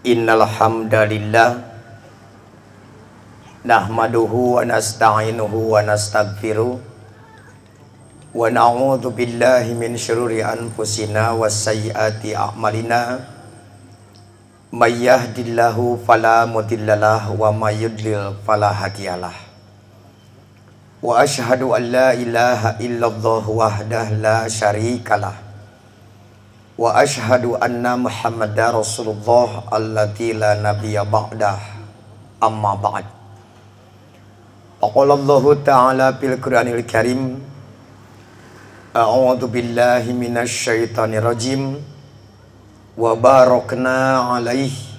Innal hamdalillah nahmaduhu wa nasta'inuhu wa nastaghfiruh wa na'udzu billahi min syururi anfusina was sayyiati a'malina may yahdihillahu fala mudhillalah wa may yudlil fala hadiyalah wa asyhadu an la ilaha illallah wahdahu la syarikalah wa asyhadu anna Muhammadar Rasulullah allati la nabiyya ba'dah amma ba'd. Qala Allah Ta'ala fil Qur'anil Karim a'udzu billahi minasy syaithanir rajim wa barakna alaihi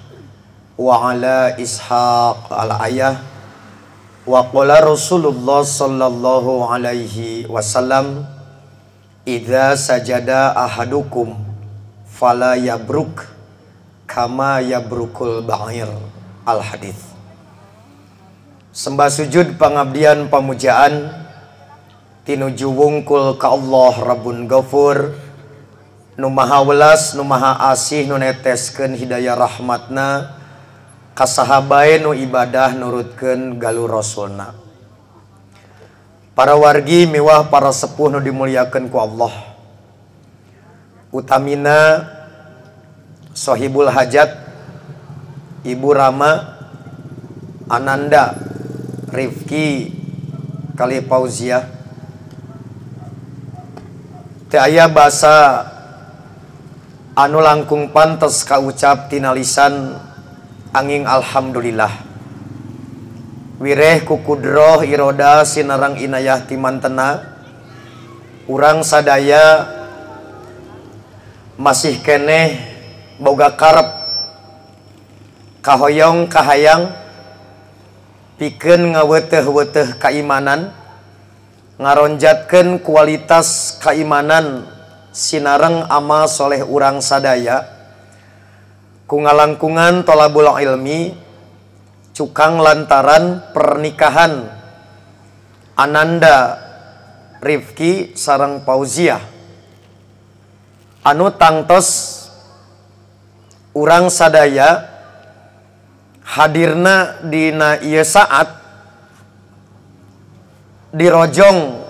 wa ala ishaq al ayah wa qala Rasulullah sallallahu alaihi wasallam idza sajada ahadukum fala yabruk kama yabrukul ba'ir. Al hadis. Sembah sujud pangabdian pamujaan tinuju wungkul ka Allah Rabbun Ghafur nu maha welas nu maha asih nu neteskeun hidayah rahmatna ka sahabae nu ibadah nurutkeun galur rasulna. Para wargi miwah para sepuh nu dimuliakeun ku Allah, utamina Sohibul Hajat Ibu Rama Ananda Rifki kali Pauziah teu aya basa anu langkung pantes kaucap tina lisan anging alhamdulillah wireh ku kudroh iroda sinarang inayah timantena urang sadaya masih keneh boga karep kahoyong kahayang pikeun ngaweuteuh-weuteuh kaimanan ngaronjatkeun kualitas kaimanan sinareng amal soleh urang sadaya ku ngalangkungan tolabul ilmi cukang lantaran pernikahan Ananda Rifki sareng Pauziah anu tangtos urang sadaya hadirna dina ieu saat dirojong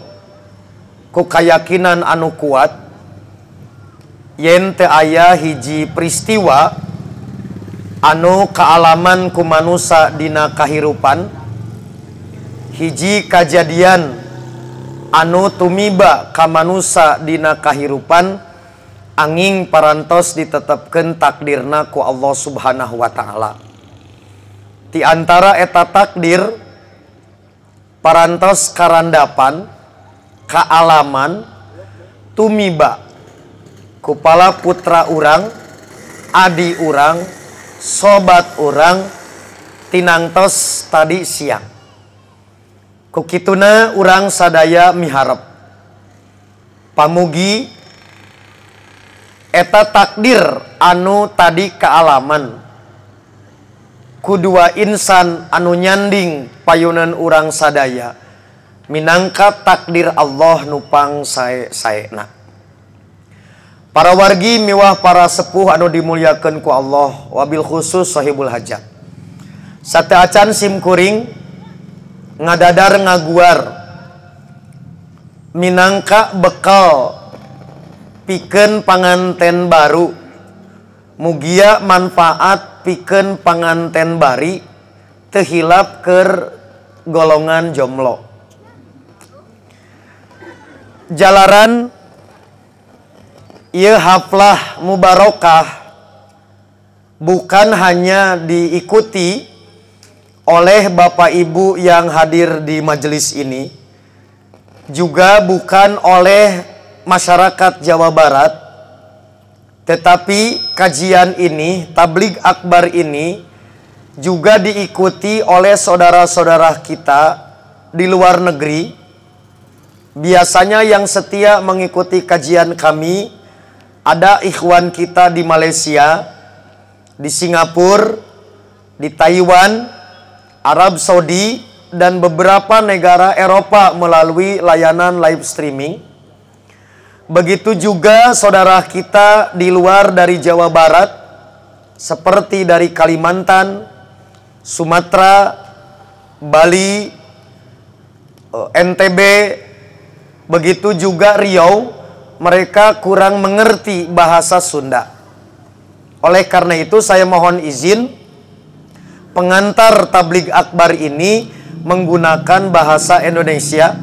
ku kayakinan anu kuat yen teu aya hiji peristiwa anu kaalaman ku manusia dina kahirupan, hiji kajadian anu tumiba ka manusia dina kahirupan anging parantos ditetepkeun takdirna ku Allah Subhanahu wa taala. Di antara eta takdir parantos karandapan kaalaman tumiba kupala putra urang, adi urang, sobat urang tinangtos tadi siang. Kukituna urang sadaya miharep pamugi eta takdir anu tadi kaalaman kudua insan anu nyanding payunan urang sadaya minangka takdir Allah nupang sae-saena. Para wargi miwah para sepuh anu dimuliakeun ku Allah wabil khusus Sohibul Hajat sateuacan simkuring ngadadar ngaguar minangka bekal pikeun panganten baru mugia manfaat pikeun panganten bari teu hilap keur golongan jomblo. Jalaran ieu haflah mubarokah bukan hanya diikuti oleh Bapak Ibu yang hadir di majelis ini, juga bukan oleh masyarakat Jawa Barat, tetapi kajian ini, tabligh akbar ini juga diikuti oleh saudara-saudara kita di luar negeri. Biasanya yang setia mengikuti kajian kami ada ikhwan kita di Malaysia, di Singapura, di Taiwan, Arab Saudi, dan beberapa negara Eropa melalui layanan live streaming. Begitu juga saudara kita di luar dari Jawa Barat seperti dari Kalimantan, Sumatera, Bali, NTB, begitu juga Riau, mereka kurang mengerti bahasa Sunda. Oleh karena itu saya mohon izin pengantar tabligh akbar ini menggunakan bahasa Indonesia,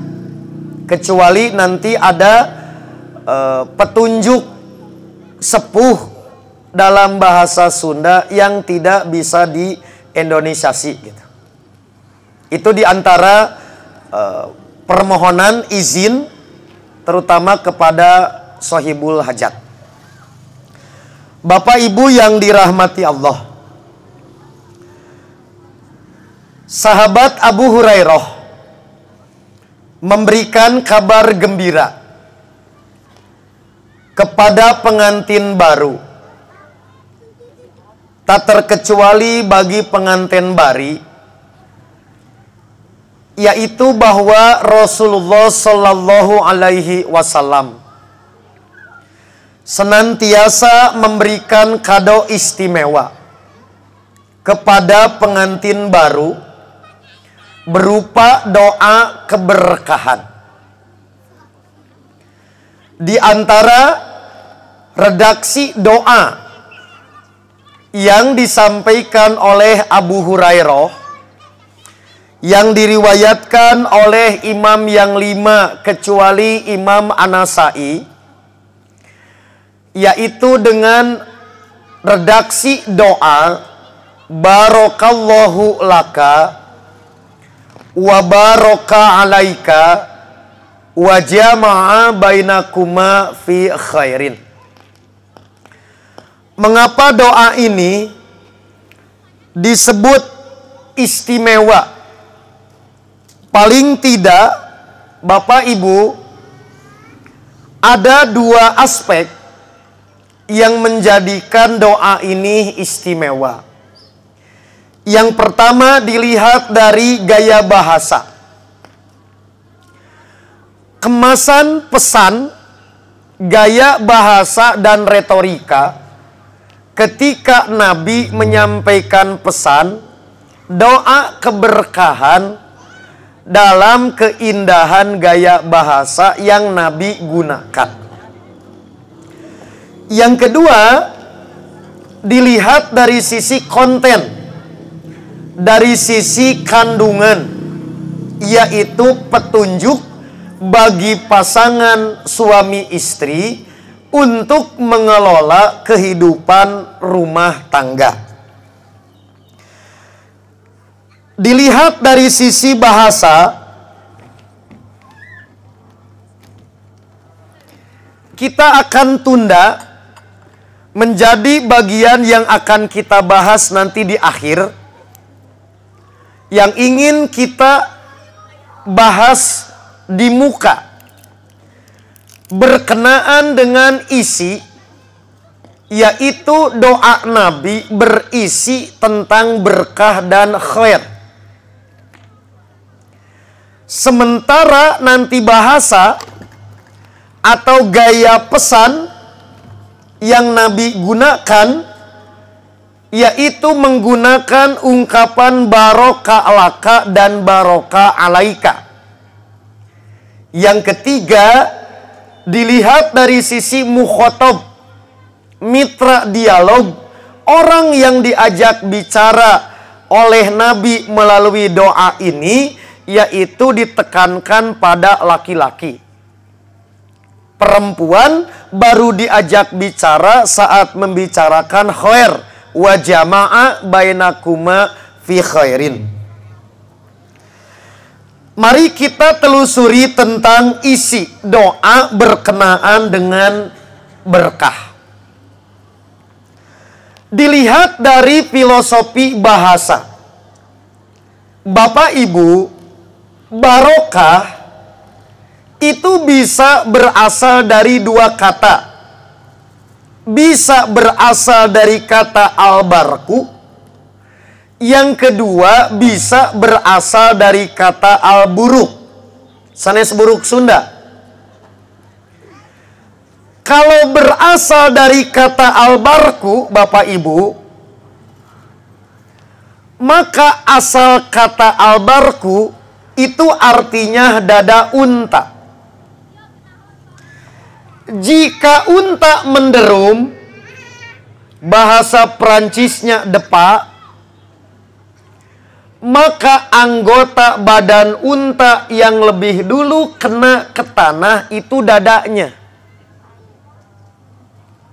kecuali nanti ada petunjuk sepuh dalam bahasa Sunda yang tidak bisa di Indonesiasi gitu. Itu diantara permohonan izin terutama kepada sahibul hajat. Bapak Ibu yang dirahmati Allah, sahabat Abu Hurairah memberikan kabar gembira kepada pengantin baru, tak terkecuali bagi pengantin bari, yaitu bahwa Rasulullah Shallallahu Alaihi Wasallam senantiasa memberikan kado istimewa kepada pengantin baru berupa doa keberkahan. Di antara redaksi doa yang disampaikan oleh Abu Hurairah yang diriwayatkan oleh imam yang 5 kecuali Imam An-Nasai, yaitu dengan redaksi doa barakallahu laka wa baraka alaika wa jama'a bainakuma fi khairin. Mengapa doa ini disebut istimewa? Paling tidak, Bapak Ibu, ada 2 aspek yang menjadikan doa ini istimewa. Yang pertama dilihat dari gaya bahasa. Kemasan pesan, gaya bahasa dan retorika ketika Nabi menyampaikan pesan doa keberkahan dalam keindahan gaya bahasa yang Nabi gunakan. Yang kedua, dilihat dari sisi konten, dari sisi kandungan, yaitu petunjuk bagi pasangan suami istri untuk mengelola kehidupan rumah tangga. Dilihat dari sisi bahasa, kita akan tunda menjadi bagian yang akan kita bahas nanti di akhir. Yang ingin kita bahas di muka berkenaan dengan isi, yaitu doa Nabi berisi tentang berkah dan khair. Sementara nanti bahasa atau gaya pesan yang Nabi gunakan yaitu menggunakan ungkapan barokah laka dan barokah alaika. Yang ketiga, dilihat dari sisi mukhotob, mitra dialog, orang yang diajak bicara oleh Nabi melalui doa ini, yaitu ditekankan pada laki-laki. Perempuan baru diajak bicara saat membicarakan khair, wa jama'a bainakuma fi khairin. Mari kita telusuri tentang isi doa berkenaan dengan berkah. Dilihat dari filosofi bahasa. Bapak Ibu, barokah itu bisa berasal dari 2 kata. Bisa berasal dari kata al-barku. Yang kedua bisa berasal dari kata al-buruk. Sanes buruk Sunda. Kalau berasal dari kata al-barku, Bapak Ibu, Maka asal kata albarku itu artinya dada unta. Jika unta menderum, bahasa Prancisnya depa, maka anggota badan unta yang lebih dulu kena ke tanah itu dadanya.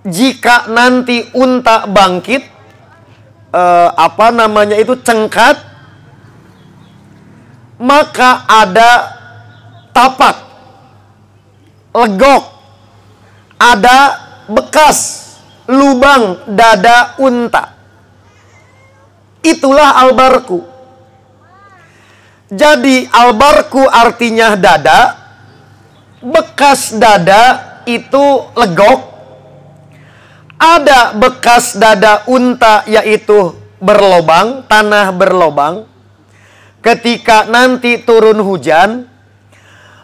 Jika nanti unta bangkit, cengkat, maka ada tapak, legok, ada bekas lubang dada unta. Itulah albarku. Jadi albarku artinya dada, bekas dada itu legok, ada bekas dada unta yaitu berlobang, tanah berlobang. Ketika nanti turun hujan,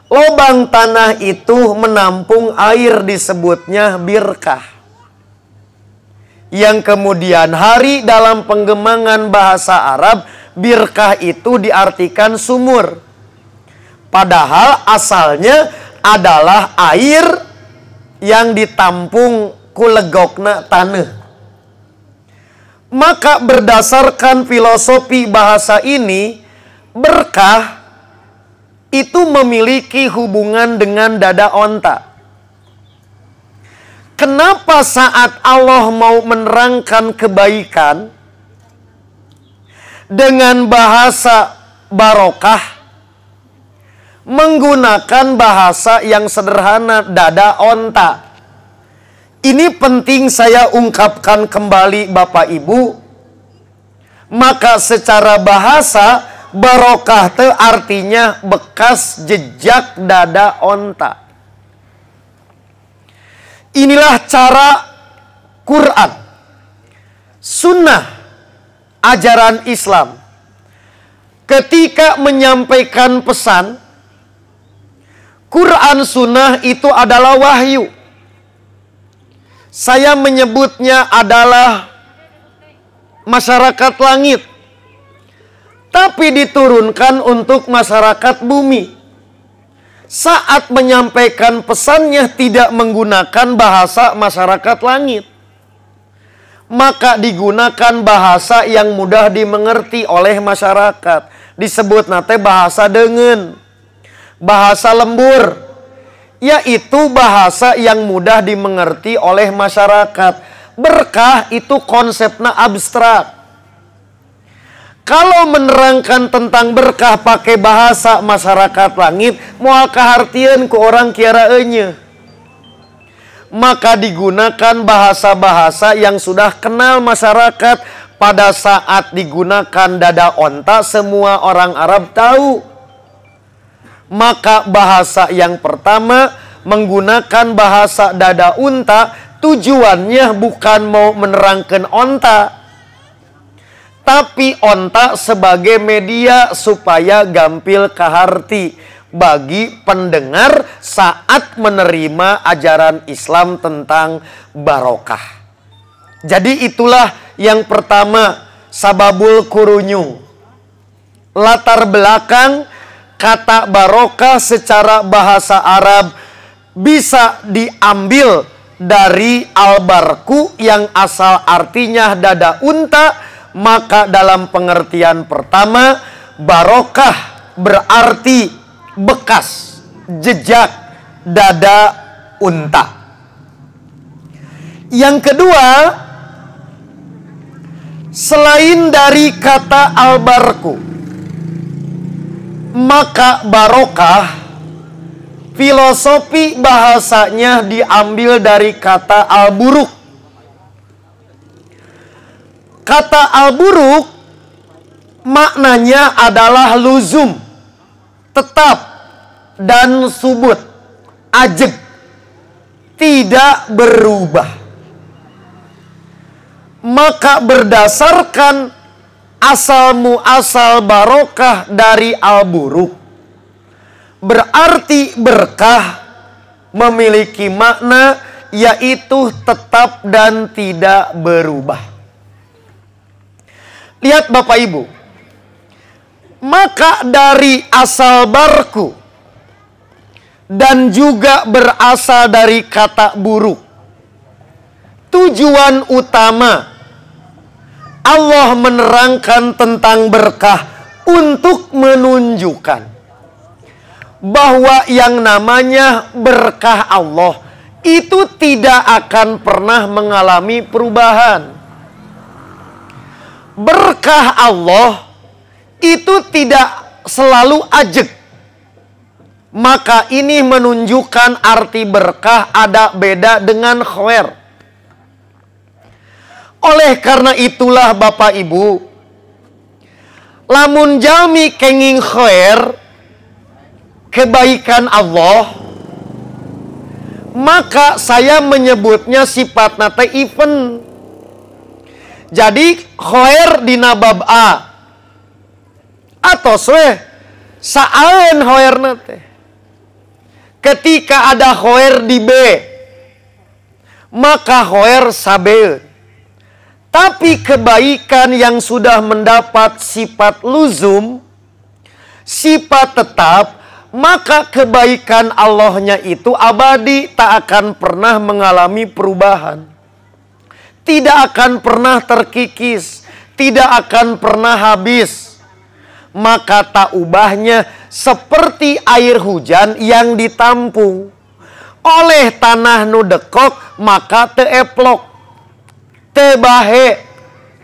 lobang tanah itu menampung air, disebutnya birkah. Yang kemudian hari dalam penggemangan bahasa Arab, birkah itu diartikan sumur. Padahal asalnya adalah air yang ditampung ku legokna tanah. Maka berdasarkan filosofi bahasa ini, berkah itu memiliki hubungan dengan dada onta. Kenapa saat Allah mau menerangkan kebaikan dengan bahasa barokah, menggunakan bahasa yang sederhana, dada onta? Ini penting saya ungkapkan kembali Bapak Ibu. Maka secara bahasa, barokah itu artinya bekas jejak dada onta. Inilah cara Quran, sunnah, ajaran Islam. Ketika menyampaikan pesan, Quran sunnah itu adalah wahyu. Saya menyebutnya adalah masyarakat langit, tapi diturunkan untuk masyarakat bumi. Saat menyampaikan pesannya tidak menggunakan bahasa masyarakat langit, maka digunakan bahasa yang mudah dimengerti oleh masyarakat. Disebut nate bahasa dengen, bahasa lembur, yaitu bahasa yang mudah dimengerti oleh masyarakat. Berkah itu konsepnya abstrak. Kalau menerangkan tentang berkah pakai bahasa masyarakat langit, moal kahartieun ku orang kiara enya. Maka digunakan bahasa-bahasa yang sudah kenal masyarakat. Pada saat digunakan dada onta, semua orang Arab tahu. Maka bahasa yang pertama menggunakan bahasa dada unta, tujuannya bukan mau menerangkan onta, tapi onta sebagai media supaya gampil kaharti bagi pendengar saat menerima ajaran Islam tentang barokah. Jadi itulah yang pertama, sababul kurunyung. Latar belakang kata barokah secara bahasa Arab bisa diambil dari albarku yang asal artinya dada unta. Maka dalam pengertian pertama, barokah berarti bekas jejak dada unta. Yang kedua, selain dari kata albarku, maka barokah filosofi bahasanya diambil dari kata alburuk. Kata al-buruk maknanya adalah luzum, tetap, dan subut, ajeg, tidak berubah. Maka berdasarkan asal muasal barokah dari al-buruk, berarti berkah memiliki makna yaitu tetap dan tidak berubah. Lihat Bapak Ibu, Maka dari asal barku dan juga berasal dari kata buruk, tujuan utama Allah menerangkan tentang berkah untuk menunjukkan bahwa yang namanya berkah Allah itu tidak akan pernah mengalami perubahan. Berkah Allah itu tidak selalu ajeg. Maka ini menunjukkan arti berkah ada beda dengan khair. Oleh karena itulah Bapak Ibu, lamun jalmi kenging khair, kebaikan Allah, maka saya menyebutnya sifat nate event. Jadi khair dina bab A atau saaeun khair nate. Ketika ada khair di B, maka khair sabeun. Tapi kebaikan yang sudah mendapat sifat luzum, sifat tetap, maka kebaikan Allahnya itu abadi, tak akan pernah mengalami perubahan. Tidak akan pernah terkikis, tidak akan pernah habis. Maka tak ubahnya seperti air hujan yang ditampung oleh tanah nu dekok, maka teu eplok, teu bahe,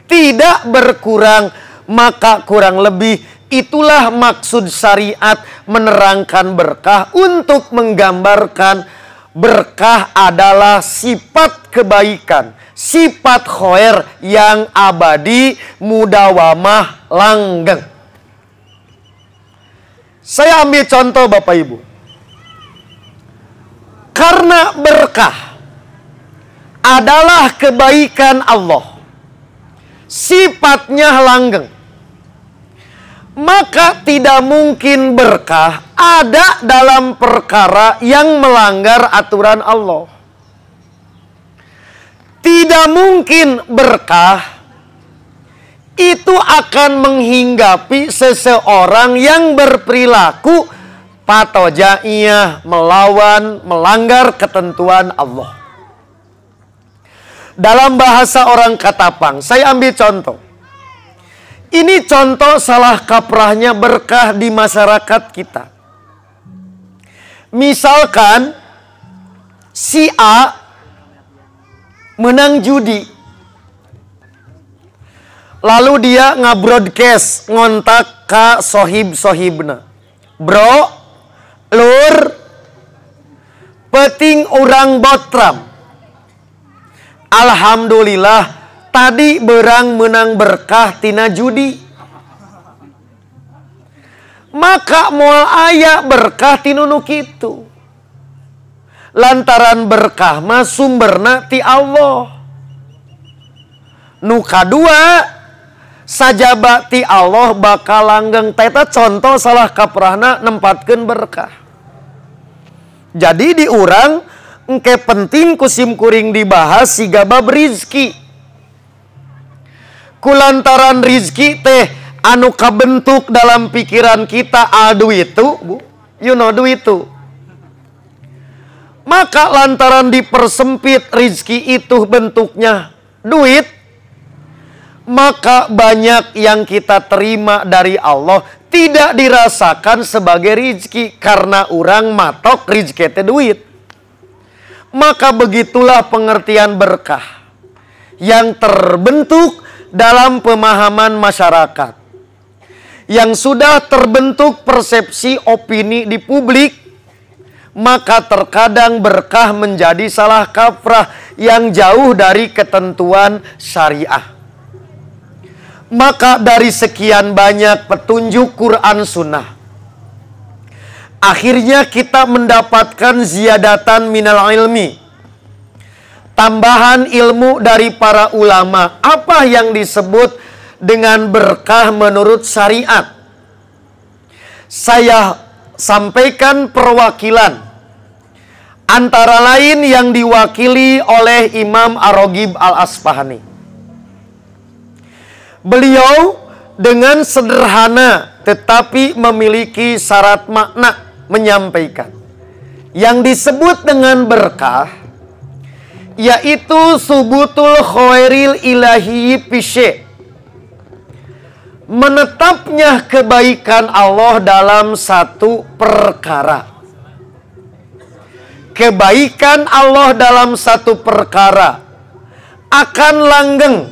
tidak berkurang, maka kurang lebih itulah maksud syariat menerangkan berkah untuk menggambarkan berkah adalah sifat kebaikan, sifat khair yang abadi, mudawamah, langgeng. Saya ambil contoh Bapak Ibu. Karena berkah adalah kebaikan Allah, sifatnya langgeng, maka tidak mungkin berkah ada dalam perkara yang melanggar aturan Allah. Tidak mungkin berkah itu akan menghinggapi seseorang yang berperilaku patojaiyah, melawan, melanggar ketentuan Allah. Dalam bahasa orang Katapang, saya ambil contoh. Ini contoh salah kaprahnya berkah di masyarakat kita. Misalkan si A menang judi. Lalu dia nge-broadcast, ngontak ke sohib-sohibna. Bro, lur, peting urang botram. Alhamdulillah, tadi berang menang berkah tina judi. Maka moal aya berkah tinunu kitu. Lantaran berkah mah sumberna ti Allah. Nu kadua, sajaba ti Allah bakal langgeng. Teta contoh salah kaprahna nempatkeun berkah. Jadi di urang engke penting kusim kuring dibahas siga bab rizki. Kulantaran rizki teh anu kabentuk dalam pikiran kita duit itu, Bu. You know duit itu. Maka lantaran dipersempit rizki itu bentuknya duit, maka banyak yang kita terima dari Allah tidak dirasakan sebagai rizki karena orang matok rizki teh duit. Maka begitulah pengertian berkah yang terbentuk dalam pemahaman masyarakat, yang sudah terbentuk persepsi opini di publik. Maka terkadang berkah menjadi salah kaprah yang jauh dari ketentuan syariah. Maka dari sekian banyak petunjuk Quran Sunnah, akhirnya kita mendapatkan ziyadatan minal ilmi, tambahan ilmu dari para ulama. Apa yang disebut dengan berkah menurut syariat? Saya sampaikan perwakilan, antara lain yang diwakili oleh Imam Ar-Raghib Al-Asfahani. Beliau dengan sederhana tetapi memiliki syarat makna menyampaikan. Yang disebut dengan berkah yaitu subutul khairil ilahi fisy, menetapnya kebaikan Allah dalam satu perkara. Kebaikan Allah dalam satu perkara akan langgeng,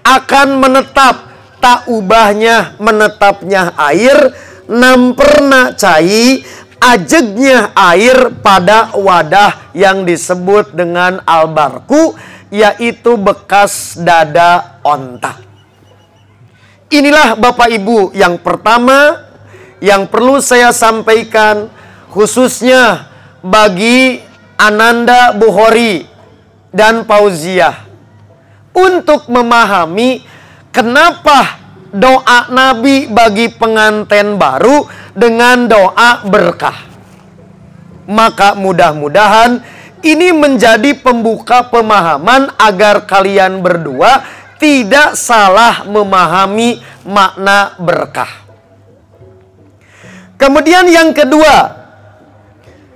akan menetap, tak ubahnya menetapnya air, namperna cai, ajegnya air pada wadah yang disebut dengan albarku, yaitu bekas dada onta. Inilah Bapak Ibu yang pertama yang perlu saya sampaikan, khususnya bagi Ananda Bukhari dan Pauziah, untuk memahami kenapa doa Nabi bagi pengantin baru dengan doa berkah. Maka mudah-mudahan ini menjadi pembuka pemahaman agar kalian berdua tidak salah memahami makna berkah. Kemudian yang kedua,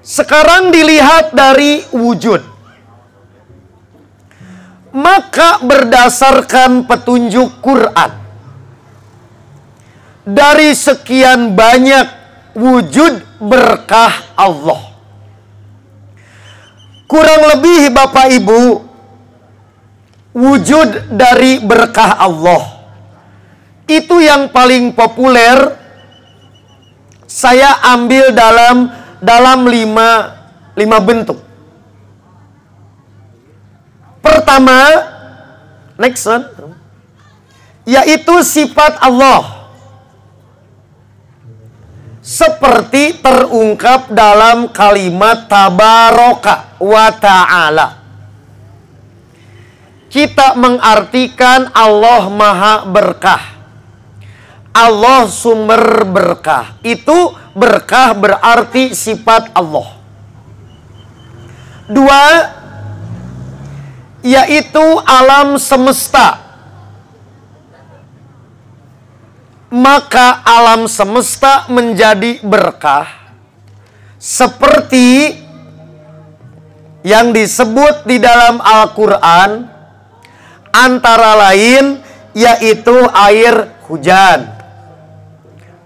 sekarang dilihat dari wujud. Maka berdasarkan petunjuk Quran, dari sekian banyak wujud berkah Allah, kurang lebih Bapak Ibu, wujud dari berkah Allah itu yang paling populer saya ambil dalam lima bentuk. Pertama, next one, yaitu sifat Allah seperti terungkap dalam kalimat tabaraka wa ta'ala. Kita mengartikan Allah maha berkah, Allah sumber berkah. Itu berkah berarti sifat Allah. Dua, yaitu alam semesta. Maka alam semesta menjadi berkah seperti yang disebut di dalam Al-Quran, antara lain yaitu air hujan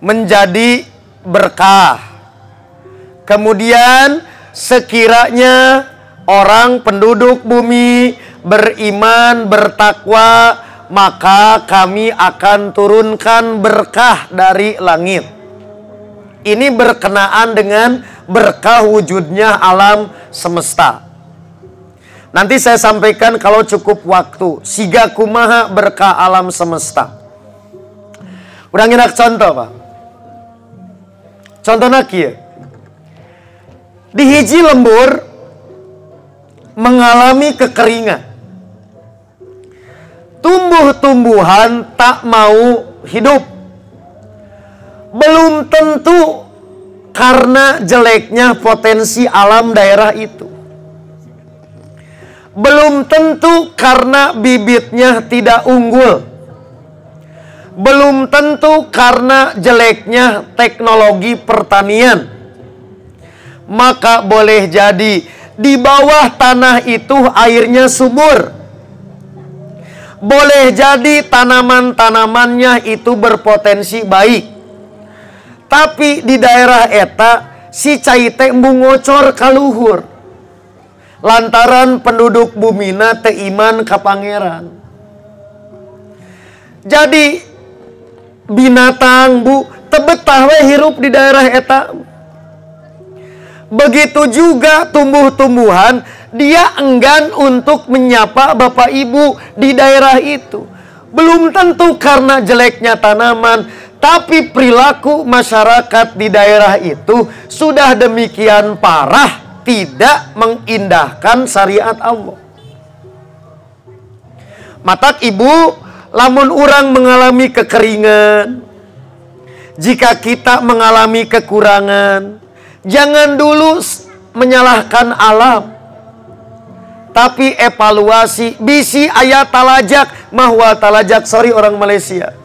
menjadi berkah. Kemudian sekiranya orang penduduk bumi beriman, bertakwa, maka kami akan turunkan berkah dari langit. Ini berkenaan dengan berkah wujudnya alam semesta. Nanti saya sampaikan kalau cukup waktu. Siga kumaha berkah alam semesta. Udah nginak contoh, Pak. Contohnya kieu. Di hiji lembur mengalami kekeringan. Tumbuh-tumbuhan tak mau hidup. Belum tentu karena jeleknya potensi alam daerah itu. Belum tentu karena bibitnya tidak unggul. Belum tentu karena jeleknya teknologi pertanian. Maka boleh jadi di bawah tanah itu airnya subur. Boleh jadi tanaman-tanamannya itu berpotensi baik. Tapi di daerah eta si cai teh ngocor kaluhur. Lantaran penduduk bumina teu iman ka pangeran. Jadi binatang bu teu betah we hirup di daerah eta. Begitu juga tumbuh-tumbuhan, dia enggan untuk menyapa bapak ibu di daerah itu. Belum tentu karena jeleknya tanaman, tapi perilaku masyarakat di daerah itu sudah demikian parah, tidak mengindahkan syariat Allah. Matak ibu, lamun urang mengalami kekeringan, jika kita mengalami kekurangan, jangan dulu menyalahkan alam, tapi evaluasi. Bisi ayat talajak, mahwa talajak, sorry orang Malaysia.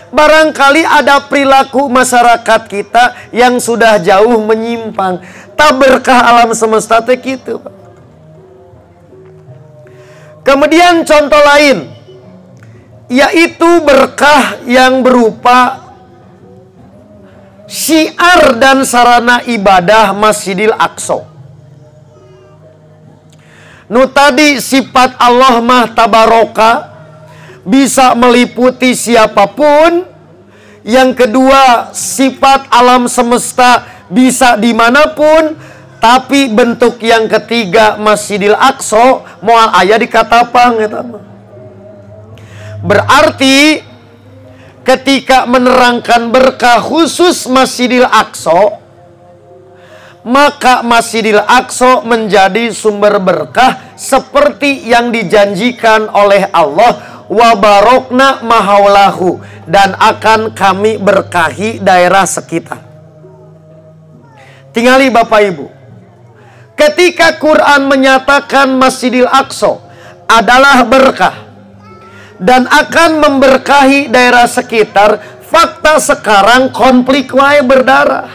Barangkali ada perilaku masyarakat kita yang sudah jauh menyimpang. Tak berkah alam semesta teh gitu. Kemudian contoh lain, yaitu berkah yang berupa syiar dan sarana ibadah Masjidil Aqsa. Nu tadi sifat Allah mah tabaroka, bisa meliputi siapapun. Yang kedua, sifat alam semesta bisa dimanapun. Tapi bentuk yang ketiga, Masjidil Aqsa moal aya di katapang. Berarti ketika menerangkan berkah khusus Masjidil Aqsa, maka Masjidil Aqsa menjadi sumber berkah seperti yang dijanjikan oleh Allah, wa barokna mahaulahu, dan akan kami berkahi daerah sekitar. Tingali Bapak Ibu, ketika Quran menyatakan Masjidil Aqsa adalah berkah dan akan memberkahi daerah sekitar, fakta sekarang konflik wae berdarah.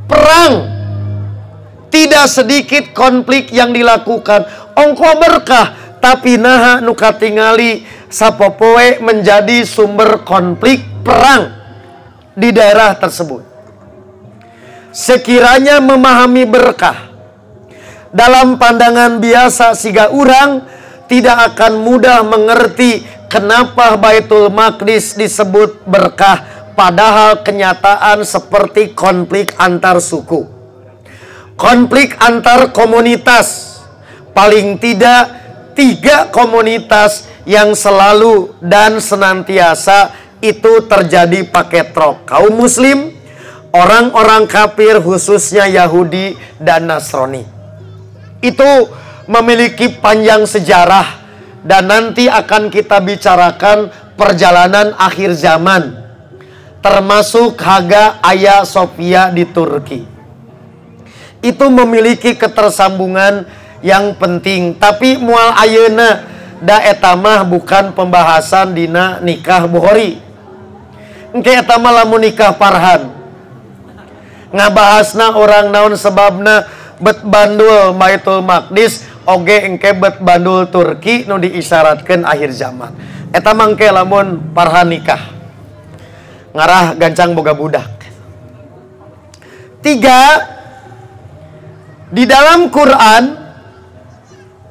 Perang, tidak sedikit konflik yang dilakukan. Ongko berkah, tapi naha nu katingali sapopoe menjadi sumber konflik perang di daerah tersebut. Sekiranya memahami berkah dalam pandangan biasa siga urang, tidak akan mudah mengerti kenapa Baitul Maqdis disebut berkah, padahal kenyataan seperti konflik antar suku, konflik antar komunitas. Paling tidak 3 komunitas yang selalu dan senantiasa itu terjadi paketrok. Kaum muslim, orang-orang kafir khususnya Yahudi dan Nasrani. Itu memiliki panjang sejarah dan nanti akan kita bicarakan perjalanan akhir zaman, termasuk Hagia Sophia di Turki. Itu memiliki ketersambungan yang penting. Tapi mual ayeuna da eta mah bukan pembahasan dina nikah Bukhari. Engke eta mah lamun nikah Farhan. Ngabahasna orang naon sebabna bet bandul Baitul Maqdis oge engke bet bandul Turki nu diisyaratkeun akhir zaman. Eta mah engke lamun Farhan nikah. Ngarah gancang boga budak. 3, di dalam Quran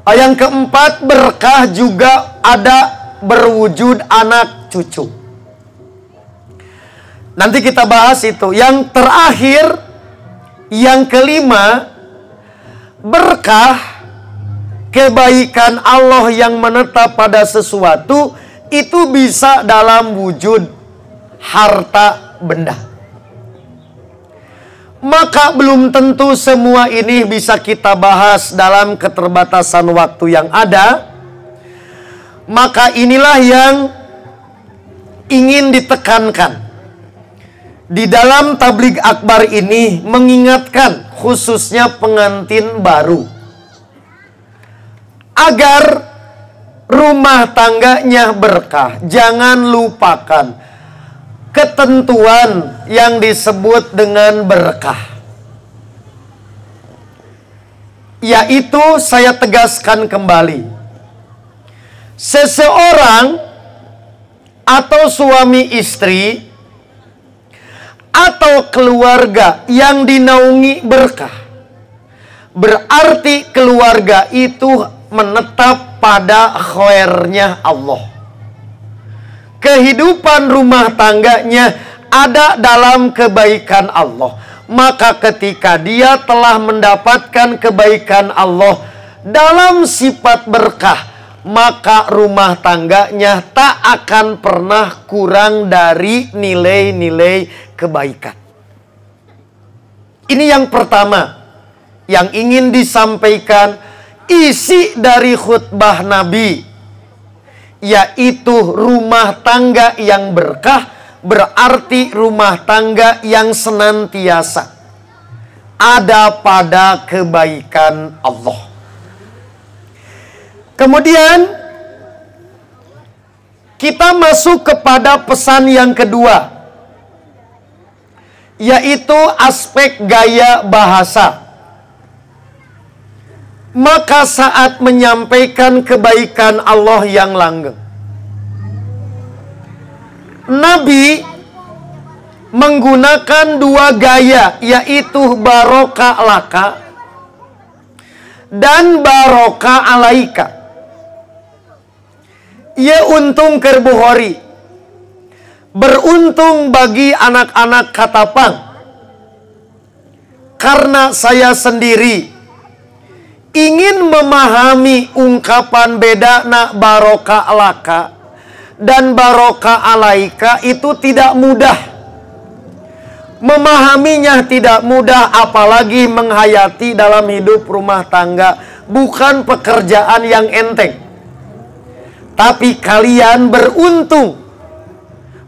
yang keempat, berkah juga ada berwujud anak cucu. Nanti kita bahas itu. Yang terakhir, yang kelima, berkah kebaikan Allah yang menetap pada sesuatu itu bisa dalam wujud harta benda. Maka belum tentu semua ini bisa kita bahas dalam keterbatasan waktu yang ada. Maka inilah yang ingin ditekankan di dalam tabligh akbar ini, mengingatkan khususnya pengantin baru agar rumah tangganya berkah. Jangan lupakan ketentuan yang disebut dengan berkah, yaitu saya tegaskan kembali, seseorang atau suami istri atau keluarga yang dinaungi berkah, berarti keluarga itu menetap pada khairnya Allah. Kehidupan rumah tangganya ada dalam kebaikan Allah. Maka ketika dia telah mendapatkan kebaikan Allah dalam sifat berkah, maka rumah tangganya tak akan pernah kurang dari nilai-nilai kebaikan. Ini yang pertama yang ingin disampaikan isi dari khutbah Nabi, yaitu rumah tangga yang berkah berarti rumah tangga yang senantiasa ada pada kebaikan Allah. Kemudian Kita masuk kepada pesan yang kedua, yaitu aspek gaya bahasa. Maka saat menyampaikan kebaikan Allah yang langgeng, Nabi menggunakan dua gaya, yaitu baroka laka dan baroka alaika. Ya untung kerbuhori, beruntung bagi anak-anak Katapang, karena saya sendiri ingin memahami ungkapan beda nak baroka laka dan baroka alaika itu tidak mudah. Memahaminya tidak mudah, apalagi menghayati dalam hidup rumah tangga. Bukan pekerjaan yang enteng. Tapi kalian beruntung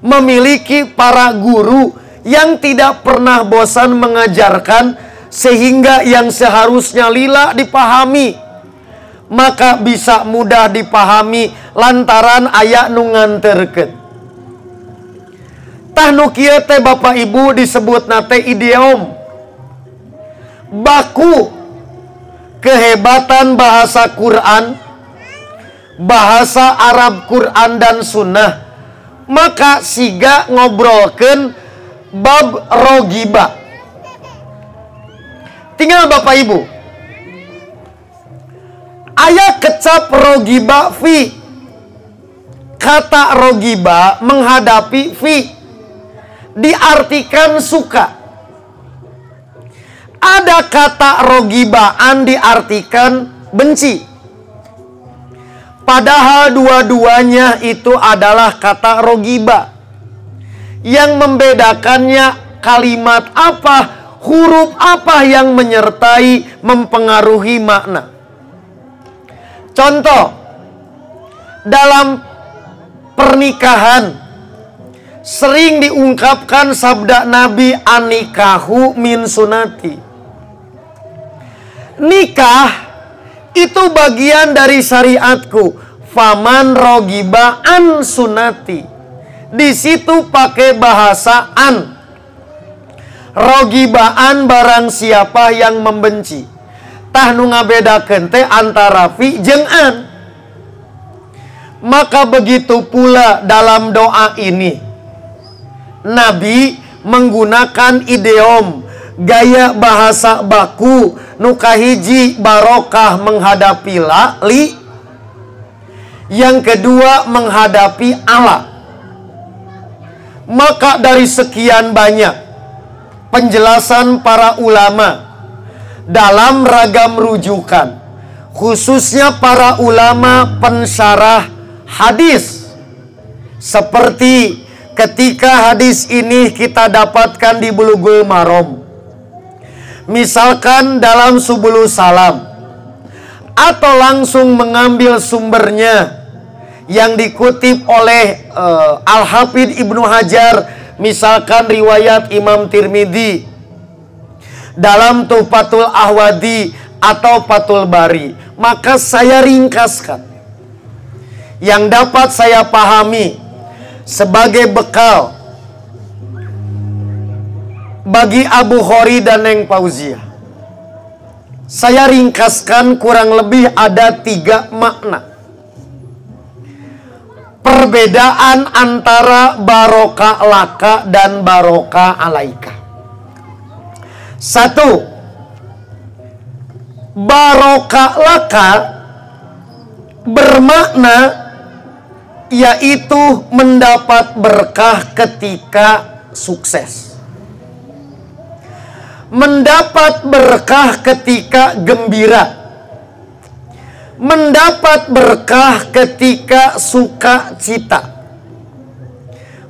memiliki para guru yang tidak pernah bosan mengajarkan, sehingga yang seharusnya lila dipahami, maka bisa mudah dipahami lantaran aya nu nganterkeun. Tah nu kieu teh Bapak Ibu disebut nate idiom. Baku kehebatan bahasa Quran, bahasa Arab Quran dan Sunnah, maka siga ngobrolkeun bab rogiba. Tinggal Bapak Ibu, aya kecap rogiba fi. Kata rogiba menghadapi fi diartikan suka. Ada kata rogibaan diartikan benci. Padahal dua-duanya itu adalah kata rogiba. Yang membedakannya kalimat apa, huruf apa yang menyertai mempengaruhi makna. Contoh, dalam pernikahan sering diungkapkan sabda Nabi, anikahu min sunati. Nikah itu bagian dari syariatku. Faman rogiba an sunati. Di situ pakai bahasa an. Rogibaan barang siapa yang membenci. Tah nu ngabedakeun teh antara fi jeung an. Maka begitu pula dalam doa ini, Nabi menggunakan idiom, gaya bahasa baku. Nu kahiji barokah menghadapi li, yang kedua menghadapi ala. Maka dari sekian banyak penjelasan para ulama dalam ragam rujukan, khususnya para ulama pensyarah hadis, seperti ketika hadis ini kita dapatkan di Bulughul Maram, misalkan dalam Subulus Salam, atau langsung mengambil sumbernya yang dikutip oleh Al-Hafidh Ibnu Hajar, misalkan riwayat Imam Tirmidzi dalam Tuhfatul Ahwadi atau Fathul Bari, maka saya ringkaskan yang dapat saya pahami sebagai bekal bagi Abu Khori dan Neng Fauzia. Saya ringkaskan kurang lebih ada 3 makna. Perbedaan antara baroka laka dan baroka alaika. 1. Baroka laka bermakna yaitu mendapat berkah ketika sukses. Mendapat berkah ketika gembira. Mendapat berkah ketika sukacita.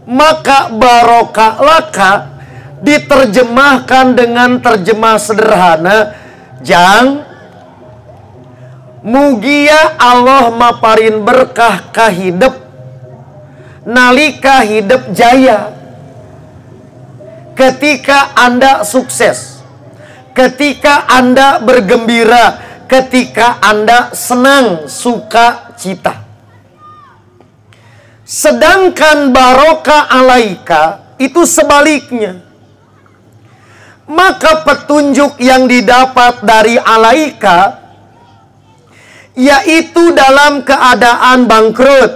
Maka barokah laka diterjemahkan dengan terjemah sederhana, jang mugia Allah maparin berkah kahidep nalika hidep jaya. Ketika Anda sukses, ketika Anda bergembira, ketika Anda senang, suka cita. Sedangkan barokah alaika itu sebaliknya. Maka petunjuk yang didapat dari alaika yaitu dalam keadaan bangkrut,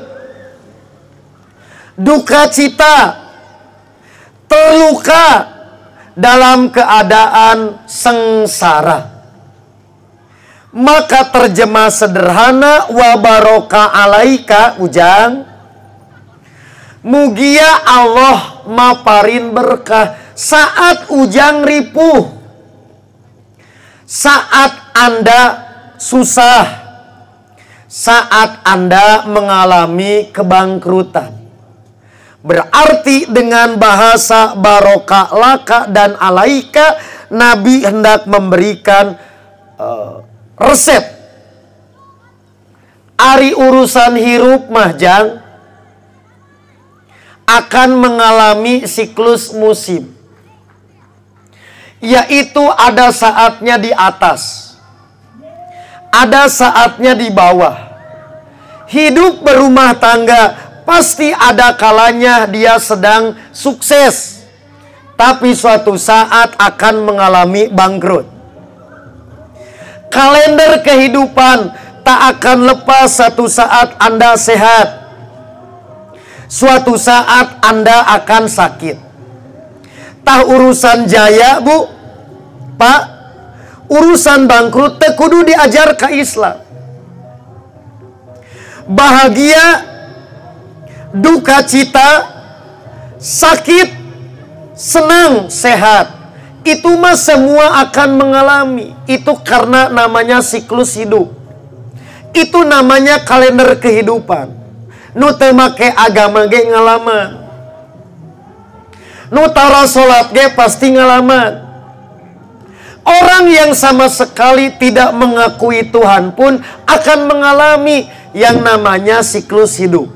duka cita, terluka, dalam keadaan sengsara. Maka terjemah sederhana wa barokah alaika ujang, mugia Allah maparin berkah saat ujang ripuh, saat Anda susah, saat Anda mengalami kebangkrutan. Berarti dengan bahasa barokah laka dan alaika, Nabi hendak memberikan resep. Ari urusan hirup mahjang akan mengalami siklus musim. Yaitu ada saatnya di atas, ada saatnya di bawah. Hidup berumah tangga pasti ada kalanya dia sedang sukses, tapi suatu saat akan mengalami bangkrut. Kalender kehidupan tak akan lepas satu saat Anda sehat, suatu saat Anda akan sakit. Tah urusan jaya bu, pak, urusan bangkrut teh kudu diajar ke Islam. Bahagia, duka cita, sakit, senang, sehat, itu mah semua akan mengalami. Itu karena namanya siklus hidup. Itu namanya kalender kehidupan. Nu teu make agama ge ngalaman, nu tara salat ge pasti ngalaman. Orang yang sama sekali tidak mengakui Tuhan pun akan mengalami yang namanya siklus hidup.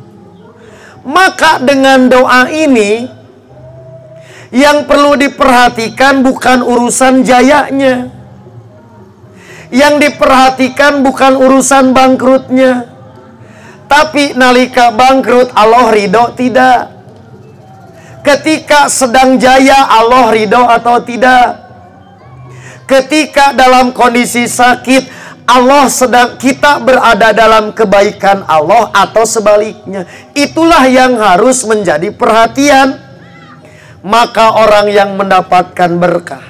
Maka dengan doa ini, yang perlu diperhatikan bukan urusan jayanya, yang diperhatikan bukan urusan bangkrutnya. Tapi nalika bangkrut Allah ridho tidak. Ketika sedang jaya Allah ridho atau tidak. Ketika dalam kondisi sakit Allah sedang, kita berada dalam kebaikan Allah atau sebaliknya. Itulah yang harus menjadi perhatian. Maka orang yang mendapatkan berkah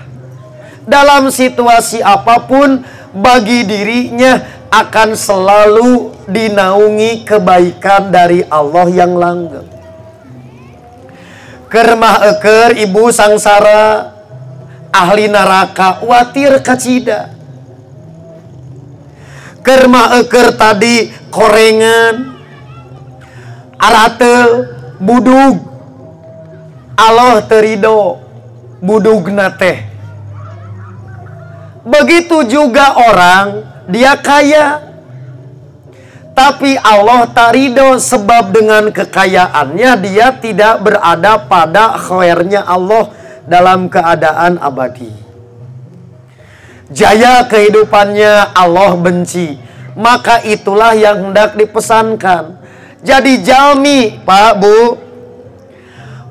dalam situasi apapun bagi dirinya akan selalu dinaungi kebaikan dari Allah yang langgeng. Kermah eker ibu sangsara, ahli neraka watir kacida. Kermah eker tadi korengan, aratel, budug, Allah terido, budugna teh. Begitu juga orang, dia kaya, tapi Allah tak ridho sebab dengan kekayaannya dia tidak berada pada khairnya Allah dalam keadaan abadi. Jaya kehidupannya Allah benci, maka itulah yang hendak dipesankan. Jadi jalmi, Pak, Bu,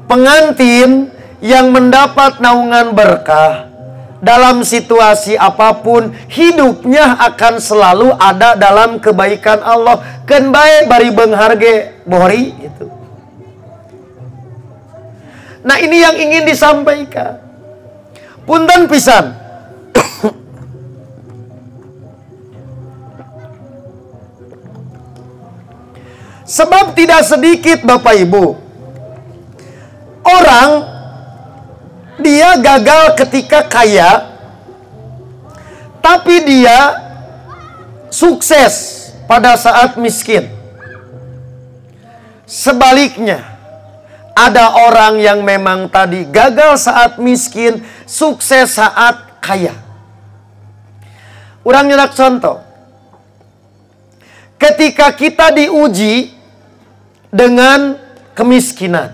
pengantin yang mendapat naungan berkah dalam situasi apapun, hidupnya akan selalu ada dalam kebaikan Allah. Keun bae bari beungharge bohri gitu. Nah, ini yang ingin disampaikan. Punten pisan. Sebab tidak sedikit Bapak Ibu orang dia gagal ketika kaya, tapi dia sukses pada saat miskin. Sebaliknya, ada orang yang memang tadi gagal saat miskin, sukses saat kaya. Urang nyedak contoh. Ketika kita diuji dengan kemiskinan,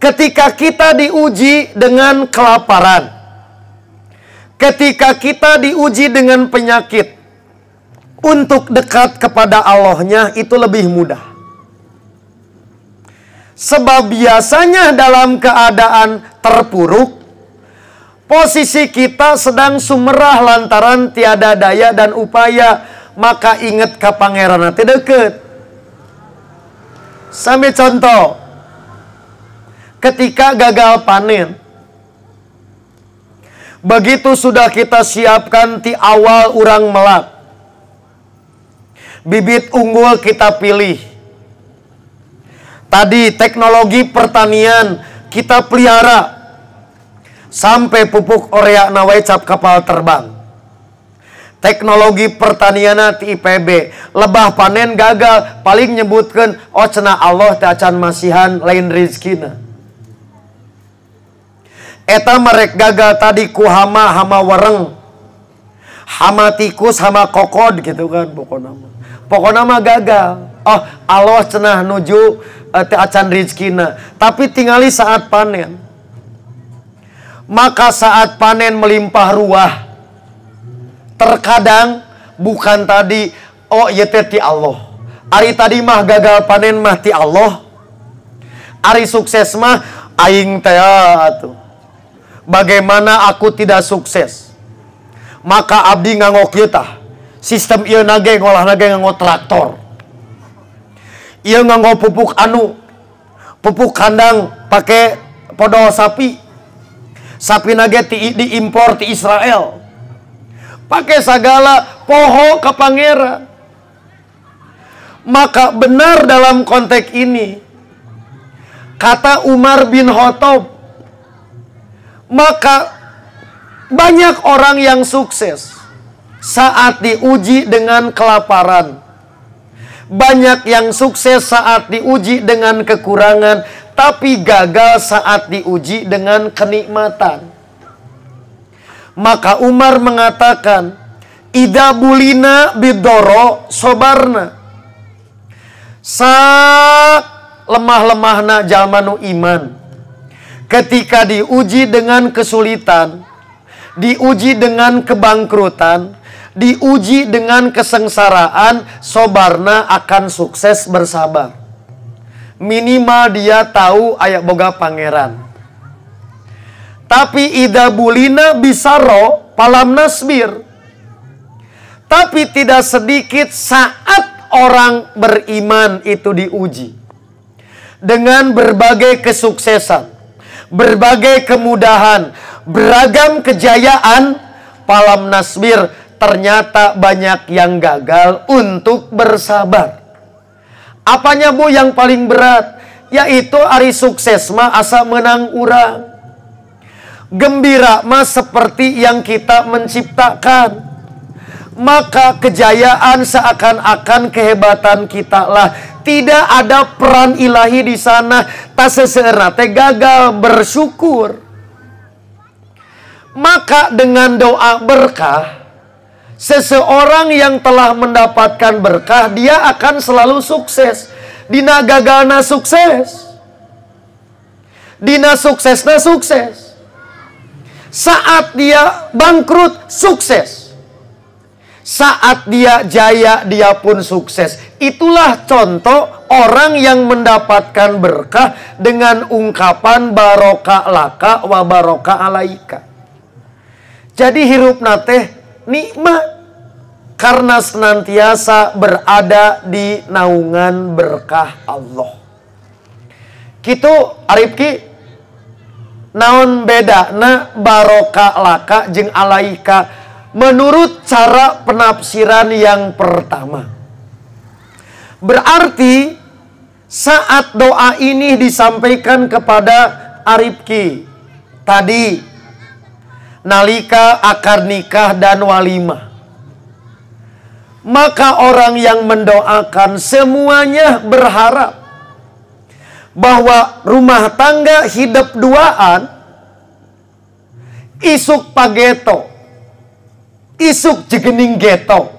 ketika kita diuji dengan kelaparan, ketika kita diuji dengan penyakit, untuk dekat kepada Allahnya itu lebih mudah. Sebab biasanya dalam keadaan terpuruk, posisi kita sedang sumerah lantaran tiada daya dan upaya, maka ingat ka pangeran teh deket. Sampai contoh, ketika gagal panen, begitu sudah kita siapkan ti awal urang melak, bibit unggul kita pilih. Tadi teknologi pertanian kita pelihara sampai pupuk orea nawai cap kapal terbang. Teknologi pertanian ti IPB, lebah panen gagal, paling nyebutkan oh cenah Allah teh acan masihan lain rizkina. Eta merek gagal tadi ku hama wereng, hama tikus, hama kokod gitu kan pokoknya mah gagal. Oh Allah cenah nuju teh acan rizkina, tapi tingali saat panen. Maka saat panen melimpah ruah, terkadang bukan tadi oh ieu teh ti Allah. Ari tadi mah gagal panen mah ti Allah. Ari sukses mah aing teh atuh. Bagaimana aku tidak sukses? Maka abdi nganggo kieu tah. Sistem ieu nage ngolah nage nganggo traktor. Ieu nganggo pupuk kandang pakai podol sapi. Sapi nage diimpor ti Israel. Pakai segala poho ke pangeran. Maka benar dalam konteks ini kata Umar bin Khattab, maka banyak orang yang sukses saat diuji dengan kelaparan. Banyak yang sukses saat diuji dengan kekurangan, tapi gagal saat diuji dengan kenikmatan. Maka Umar mengatakan, "Ida bulina bidoro sobarna." Sak lemah-lemahna jalma nu iman, ketika diuji dengan kesulitan, diuji dengan kebangkrutan, diuji dengan kesengsaraan, sobarna akan sukses bersabar. Minimal dia tahu aya boga pangeran. Tapi ida bulina bisaro palam nasbir. Tapi tidak sedikit saat orang beriman itu diuji dengan berbagai kesuksesan, berbagai kemudahan, beragam kejayaan, palam nasbir, ternyata banyak yang gagal untuk bersabar. Apanya bu yang paling berat? Yaitu ari sukses mah asa menang urang. Gembira mah seperti yang kita menciptakan. Maka kejayaan seakan-akan kehebatan kita lah. Tidak ada peran ilahi di sana. Tak seseorang teh gagal bersyukur. Maka dengan doa berkah, seseorang yang telah mendapatkan berkah, dia akan selalu sukses. Dina gagalna sukses, dina suksesna sukses. Saat dia bangkrut, sukses. Saat dia jaya, dia pun sukses. Itulah contoh orang yang mendapatkan berkah dengan ungkapan barokah laka wa barokah alaika. Jadi hirup nate nikmat karena senantiasa berada di naungan berkah Allah. Kitu Arifki naon bedana barokah laka jeung alaika menurut cara penafsiran yang pertama. Berarti saat doa ini disampaikan kepada Arifki tadi nalika akad nikah dan walimah, maka orang yang mendoakan semuanya berharap bahwa rumah tangga hidup duaan, isuk pageto, isuk jegening geto,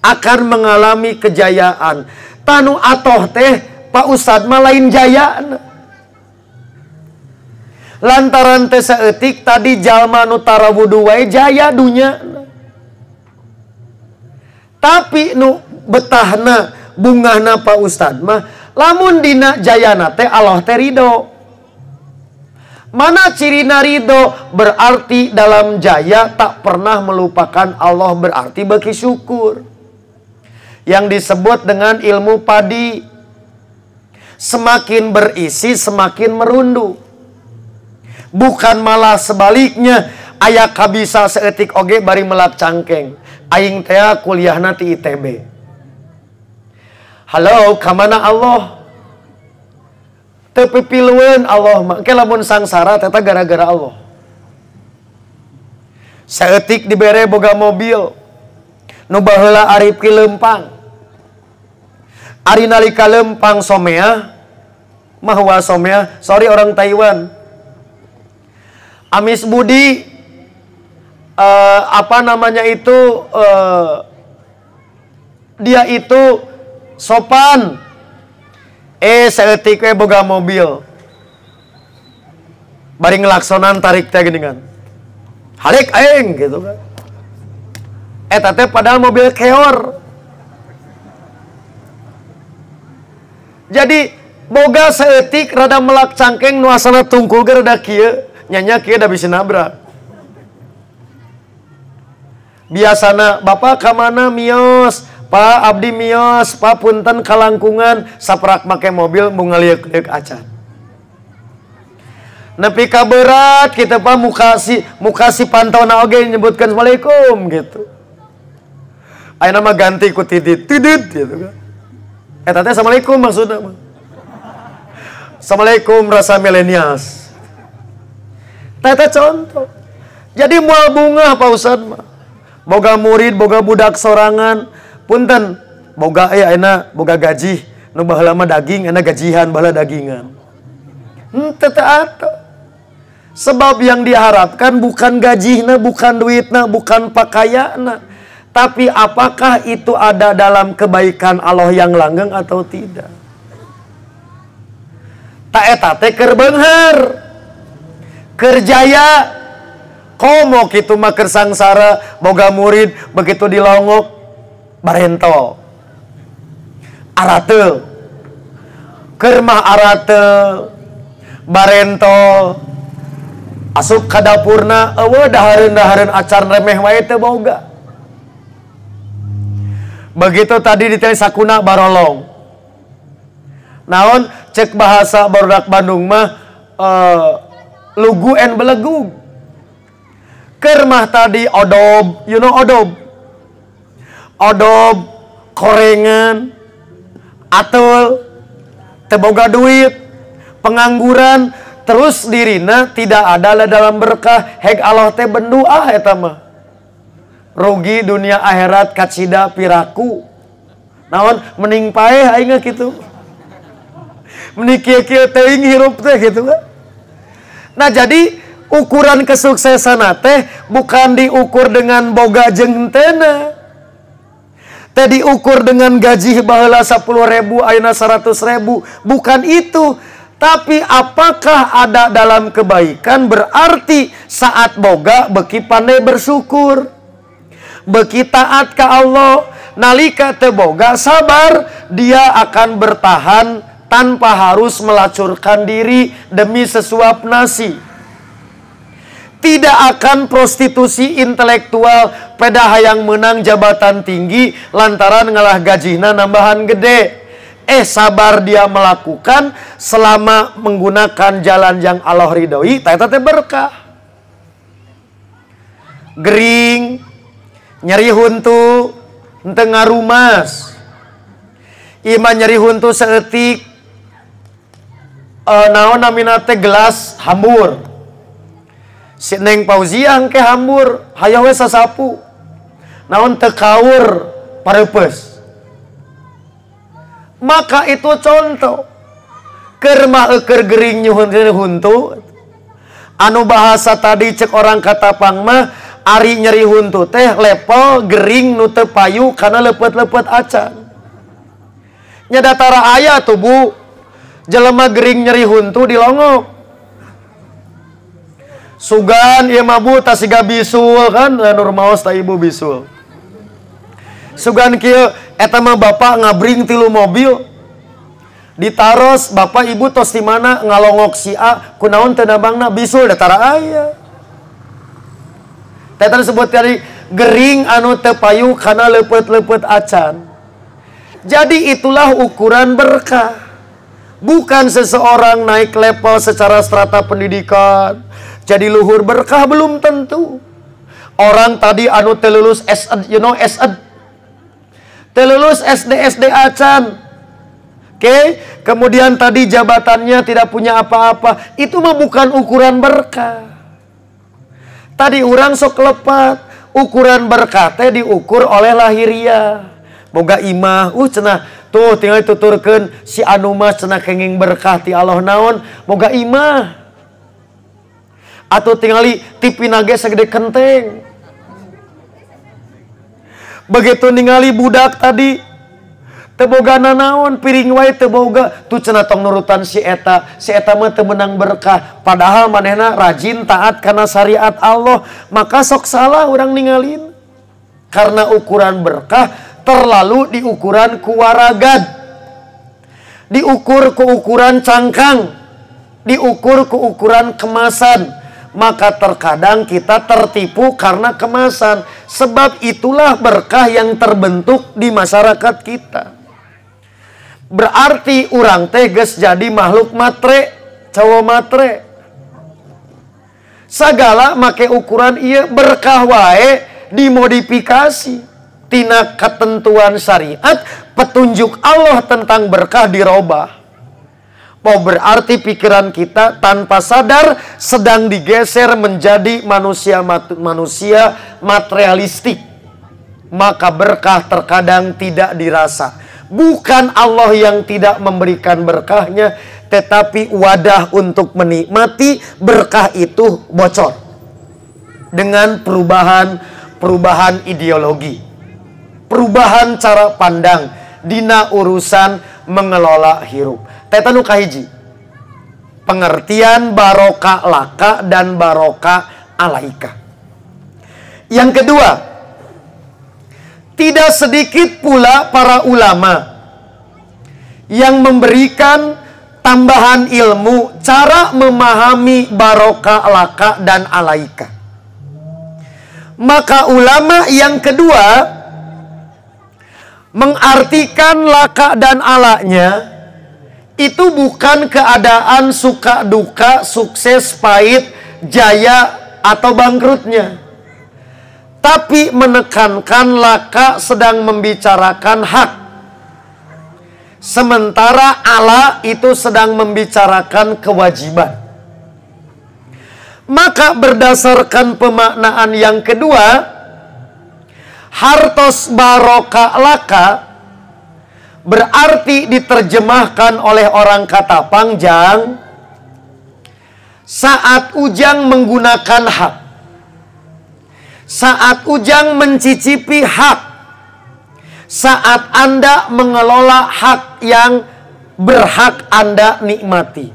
akan mengalami kejayaan. Tanu atoh teh Pak Ustad mah lain jayaan. Lantaran teh saeutik tadi jalma nu tarawudu wae jaya dunya. Tapi nu betahna bungahna Pak Ustad mah Lamun dina jayana teh Allah teh ridho. Mana cirina ridho? Berarti dalam jaya tak pernah melupakan Allah, berarti bagi syukur. Yang disebut dengan ilmu padi. Semakin berisi semakin merundu. Bukan malah sebaliknya. Aya kabisa seetik oge bari melak cangkeng. Aing teh kuliahna ti ITB. Halo, kamana Allah? Tepipiluan Allah mah. Ke lamun sangsara teta gara-gara Allah. Saeutik dibere boga mobil. Nu baheula arip ki leumpang. Ari nalika leumpang somea, mahwa somea, sorry orang Taiwan. Amis Budi apa namanya itu dia itu sopan. Saeutik we boga mobil. Bari ngelaksonan tarik teh geuningan. Halik aing gitu kan. Eta teh padahal mobil keor. Jadi boga saeutik rada melak cangkeng nu asana tungkul ge rada kieu, nyanya kieu da bisa nabrak. Biasana bapak ka mana mios? Pak abdi mios, Pak punten kalangkungan, saprak make mobil mau ngaliek-liek acan. Nepi ka berat kita Pak mukasi pantona oge nyebutkan Assalamualaikum gitu. Ayeuna mah ganti ku tidit gitu kan. Eta teh Assalamualaikum maksudna mah. Assalamualaikum rasa milenials. Teta contoh. Jadi moal bunga Pak Ustad mah. Boga murid, boga budak sorangan. Punten, boga ayeuna boga gaji, nu baheula mah daging, euna gajihan baheula dagingan. Teu teu atuh. Sebab yang diharapkan bukan gajihna, bukan duitna, bukan pakaianna, tapi apakah itu ada dalam kebaikan Allah yang langgeng atau tidak. Ta eta teh keur beunghar. Keur jaya. Komo kitu mah keur sangsara, boga murid begitu dilongok barentol arateul keur mah arateul barentol asup ka dapurna eueuh dahareun-dahareun acar remeh wae teu boga. Begitu tadi ditanya sakuna barolong. Naon cek bahasa barudak Bandung mah lugu en belegug. Keur mah tadi odob, you know odob? Odob, korengan, atul, teboga duit, pengangguran, terus dirina tidak ada dalam berkah. Heg Allah teh bendu eta mah. Rugi dunia akhirat kacida piraku. Naon mending paeh aing kitu. Mending kieu-kieu teuing hirup teh gitu kan. Nah jadi ukuran kesuksesan teh bukan diukur dengan boga jeung henteu. Tadi ukur dengan gaji baheula 10.000 ayeuna 100.000, bukan itu. Tapi apakah ada dalam kebaikan? Berarti saat boga beki pandai bersyukur, beki taat ka Allah. Nalika teu boga sabar, dia akan bertahan tanpa harus melacurkan diri demi sesuap nasi. Tidak akan prostitusi intelektual, peda hayang menang jabatan tinggi lantaran ngalah gajihna nambahan gede. Sabar dia melakukan selama menggunakan jalan yang Allah ridhoi, eta teh berkah. Gering, nyeri huntu, henteu ngarumas. Ieu mah nyeri huntu saeutik naon namina teh gelas hambur. Si Neng Fauzia engke hambur, hayang we sasapu. Naon teu kaur pareupes. Maka itu contoh. Keur mah keur gering nyuhun huntu. Anu bahasa tadi cek orang Katapang mah ari nyeri huntu teh level gering nu teu payu kana lepet-lepet acan. Nya datara aya tuh Bu. Jelema gering nyeri huntu dilongok. Sugan ieu mah Bu tas siga bisul kan, nur maos ta ibu bisul. Sugan kieu eta mah bapak ngabring 3 mobil. Ditaros bapak ibu tos di mana ngalongok si A kunaon teu nabangna bisul datara aya. Teh disebut tadi gering anu teu payu kana leupeut-leupeut acan. Jadi itulah ukuran berkah. Bukan seseorang naik level secara strata pendidikan jadi luhur berkah, belum tentu. Orang tadi anu teu lulus SED, SED. Teu lulus SD acan. Oke, kemudian tadi jabatannya tidak punya apa-apa. Itu mah bukan ukuran berkah. Tadi orang sok lepat. Ukuran berkah teh diukur oleh lahiriah. Boga imah, cenah tuh tinggal tuturkeun si anu mah cenah kenging berkah ti Allah naon, boga imah. Atau tingali tipina ge sagede kenteng. Begitu ningali budak tadi teu boga nanaon, piring wae teu boga, tuh cenah tong nurutan si eta mah teu meunang berkah. Padahal manehna rajin taat kana syariat Allah, maka sok salah urang ningalin. Karena ukuran berkah terlalu diukuran ku waragad, diukur ku ukuran cangkang, diukur ku ukuran kemasan, maka terkadang kita tertipu karena kemasan. Sebab itulah berkah yang terbentuk di masyarakat kita. Berarti urang teges jadi makhluk matre, cowok matre. Sagala make ukuran ieu berkah wae dimodifikasi. Tina ketentuan syariat, petunjuk Allah tentang berkah dirobah. Oh, berarti pikiran kita tanpa sadar sedang digeser menjadi manusia materialistik. Maka berkah terkadang tidak dirasa. Bukan Allah yang tidak memberikan berkahnya, tetapi wadah untuk menikmati berkah itu bocor. Dengan perubahan ideologi, perubahan cara pandang dina urusan mengelola hirup. Teta nu kahiji, pengertian baroka laka dan baroka alaika. Yang kedua, tidak sedikit pula para ulama yang memberikan tambahan ilmu cara memahami baroka laka dan alaika. Maka ulama yang kedua mengartikan laka dan alanya itu bukan keadaan suka duka, sukses, pahit, jaya, atau bangkrutnya. Tapi menekankan laka sedang membicarakan hak. Sementara ala itu sedang membicarakan kewajiban. Maka berdasarkan pemaknaan yang kedua, hartos baroka laka berarti diterjemahkan oleh orang kata Pangjang saat ujang menggunakan hak, saat ujang mencicipi hak, saat Anda mengelola hak yang berhak Anda nikmati,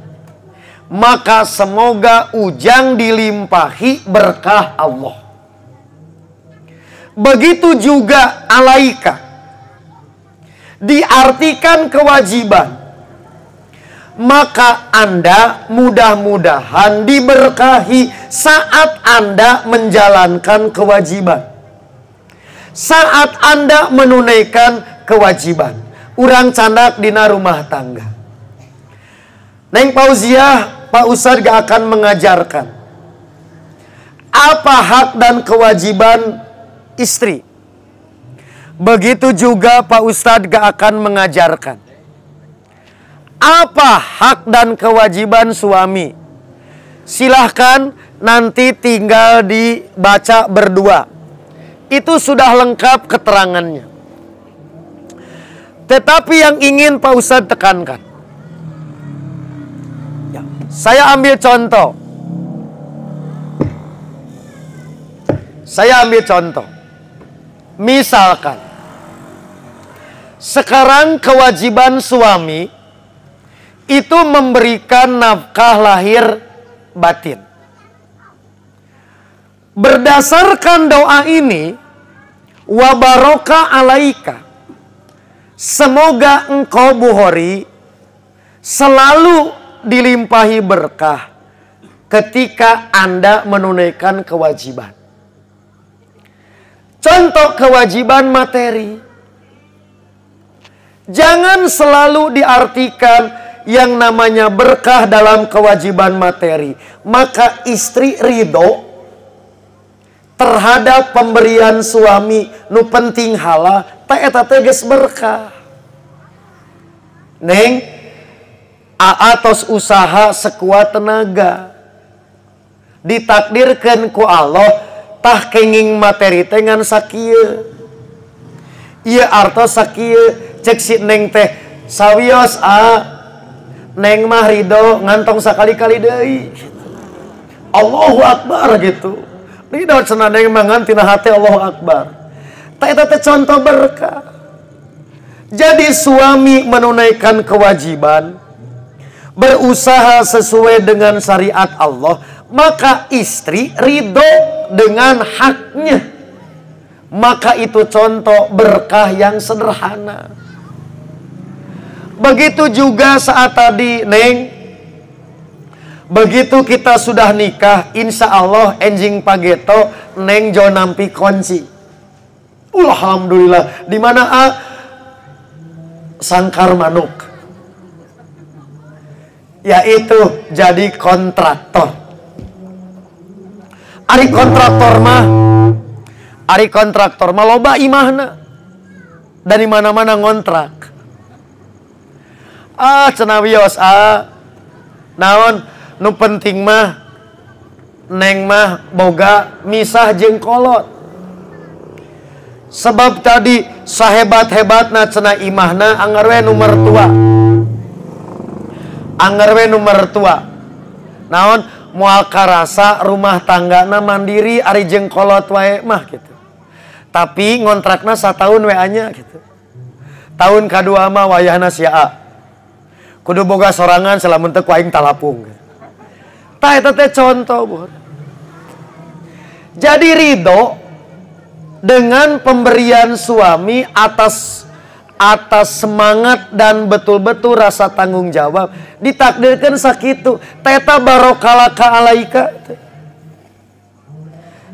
maka semoga ujang dilimpahi berkah Allah. Begitu juga alaika diartikan kewajiban, maka Anda mudah-mudahan diberkahi saat Anda menjalankan kewajiban, saat Anda menunaikan kewajiban. Urang candak dina rumah tangga, Neng Pauziah, Pak Ustadz gak akan mengajarkan apa hak dan kewajiban istri. Begitu juga Pak Ustadz gak akan mengajarkan apa hak dan kewajiban suami. Silahkan nanti tinggal dibaca berdua. Itu sudah lengkap keterangannya. Tetapi yang ingin Pak Ustadz tekankan, ya, saya ambil contoh. Misalkan sekarang kewajiban suami itu memberikan nafkah lahir batin. Berdasarkan doa ini, wa baroka alaika, semoga engkau Bukhari selalu dilimpahi berkah ketika Anda menunaikan kewajiban. Contoh kewajiban materi. Jangan selalu diartikan yang namanya berkah dalam kewajiban materi. Maka istri ridho terhadap pemberian suami nu penting hala, tak eta teh geus berkah. Neng, aatos usaha sekuat tenaga. Ditakdirkan ku Allah tah kenging materi teh ngan sakieu. Ieu artos sakieu. Cek si neng teh sawios neng mah ridho ngantong sakali-kali deui. Allahu Akbar gitu. Ridho cenah neng mah ngan tina hati Allahu Akbar. Ta eta teh contoh berkah. Jadi suami menunaikan kewajiban, berusaha sesuai dengan syariat Allah, maka istri ridho dengan haknya. Maka itu contoh berkah yang sederhana. Begitu juga saat tadi, Neng. Begitu kita sudah nikah, insya Allah enjing pageto, Neng jo nampi kunci. Alhamdulillah. Di mana sangkar manuk, yaitu jadi kontraktor. Ari kontraktor mah loba imahna. Dari mana-mana ngontrak. Cenawios naon nu penting mah neng mah boga misah jeung kolot. Sebab tadi sahebat-hebatna cenah imahna anggar we nu mertua. Naon moal karasa rumah tanggana mandiri ari jeung kolot wae mah gitu. Tapi ngontrakna sataun we anya gitu. Tahun kadua mah wayahna sia kudu boga sorangan salamun teu ku aing talapung. Tah eta teh contoh, Bu. Jadi ridho dengan pemberian suami atas semangat dan betul-betul rasa tanggung jawab. Ditakdirkan sakitu, teta barokalaka alaika.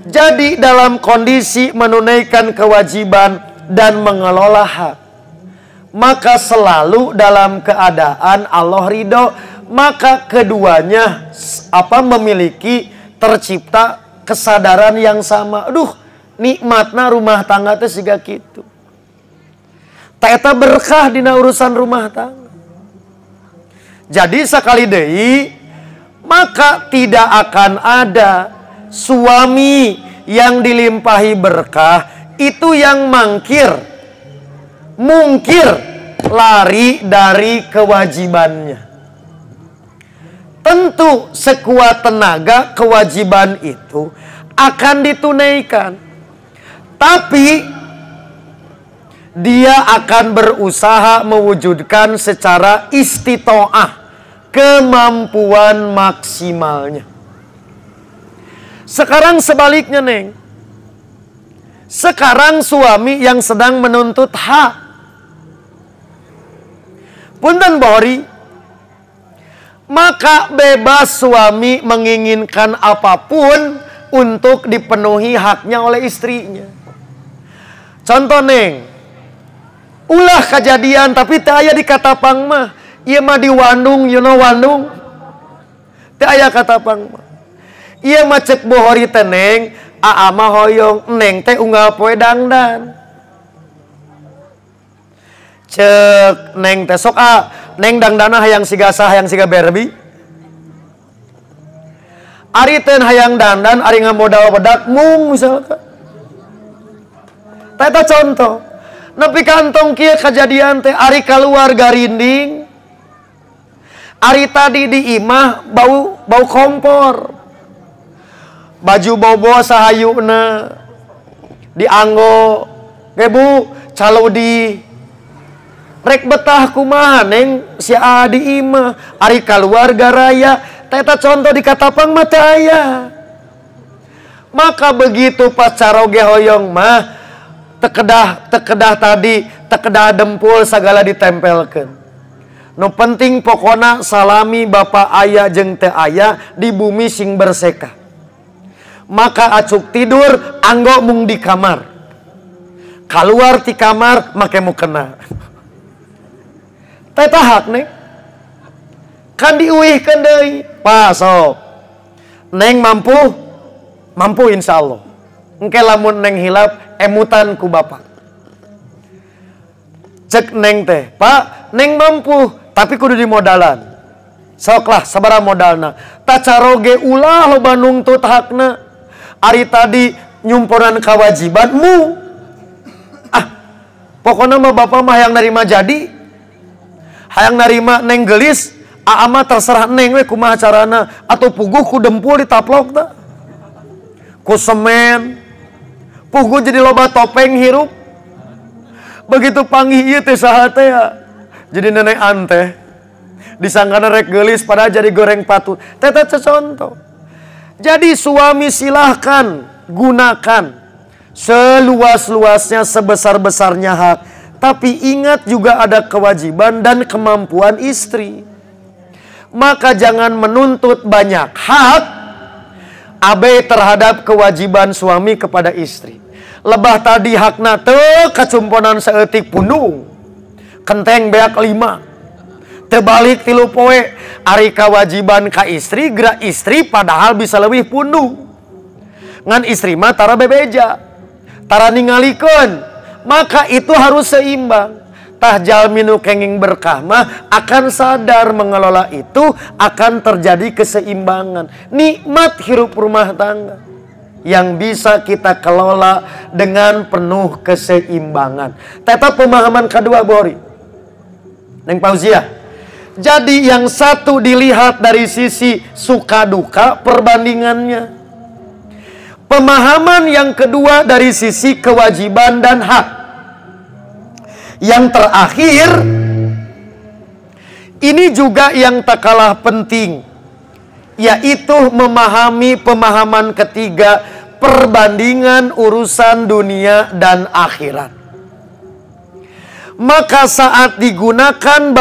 Jadi dalam kondisi menunaikan kewajiban dan mengelola hak, maka selalu dalam keadaan Allah ridho, maka keduanya memiliki tercipta kesadaran yang sama. Aduh, nikmatna rumah tangga teh siga kitu. Ta eta berkah dina urusan rumah tangga. Jadi sakali deui maka tidak akan ada suami yang dilimpahi berkah itu yang mungkir lari dari kewajibannya. Tentu sekuat tenaga kewajiban itu akan ditunaikan. Tapi dia akan berusaha mewujudkan secara istitoah, kemampuan maksimalnya. Sekarang sebaliknya, Neng. Sekarang suami yang sedang menuntut hak. Punten Bohri, maka bebas suami menginginkan apapun untuk dipenuhi haknya oleh istrinya. Contoh, Neng, ulah kejadian tapi teu aya di katapang mah. Ieu mah di Wandung, you know Wandung? Teu aya katapang mah. Ieu mah cek Bohri teh, Neng, aa mah hoyong, Neng teh unggal poe dangdan. Cek Neng teh sok Neng dangdana hayang siga Barbie. Ari teh hayang dandan, ari ngamodal bedak mung misalkan. Eta contoh. Nepi kantong kieu kejadian teh ari kaluar garinding. Ari tadi di imah bau kompor. Baju bobo sahayuna dianggo ge Bu calo di rek betah kumaha Neng si di imah ari kaluarga raya teta contoh di katapang mata aya. Maka begitu pas caroge hoyong mah tekedah dempul sagala ditempelkeun. Nu penting pokona salami bapa aya jeung teu aya di bumi sing berseka. Maka acuk tidur anggo mung di kamar. Keluar ti kamar make mukena. Teh tahak neng. Kan diuihkeun deui. Pa sok. Neng mampu? Mampu insyaallah. Engke lamun neng hilap emutan ku bapak. Cek neng teh, Pak, neng mampu, tapi kudu di modalan. Soklah sabaraha modalna. Tacaroge ulah loba nungtut hakna. Ari tadi nyumpuran kewajibanmu. Pokoknya mah bapak mah hayang narima jadi. Hayang narima neng gelis, mah terserah neng we kumaha carana, atau puguh ku dempul ditaplok tah. Ku semen. Puguh jadi loba topeng hirup. Begitu panggih ieu teh saha teh ya. Jadi nenek anteh. Disangkana rek gelis padahal jadi goreng patut. Teh contoh. Jadi suami silahkan gunakan seluas-luasnya, sebesar-besarnya hak. Tapi ingat juga ada kewajiban dan kemampuan istri. Maka jangan menuntut banyak hak abai terhadap kewajiban suami kepada istri. Lebah tadi hakna teu kacumponan saeutik pundung. Kenteng beak 5. Terbalik 3 poe ari kewajiban ka istri, gerak istri padahal bisa lebih pundung. Ngan istri mah tara bebeja. Tara ningalikeun. Maka itu harus seimbang. Tah jalmi nu kenging berkah mah akan sadar mengelola itu akan terjadi keseimbangan. Nikmat hirup rumah tangga yang bisa kita kelola dengan penuh keseimbangan. Tetap pemahaman kedua Bori. Neng Fauzia. Jadi yang satu dilihat dari sisi suka duka perbandingannya. Pemahaman yang kedua dari sisi kewajiban dan hak. Yang terakhir, ini juga yang tak kalah penting, yaitu memahami pemahaman ketiga, perbandingan urusan dunia dan akhirat. Maka saat digunakan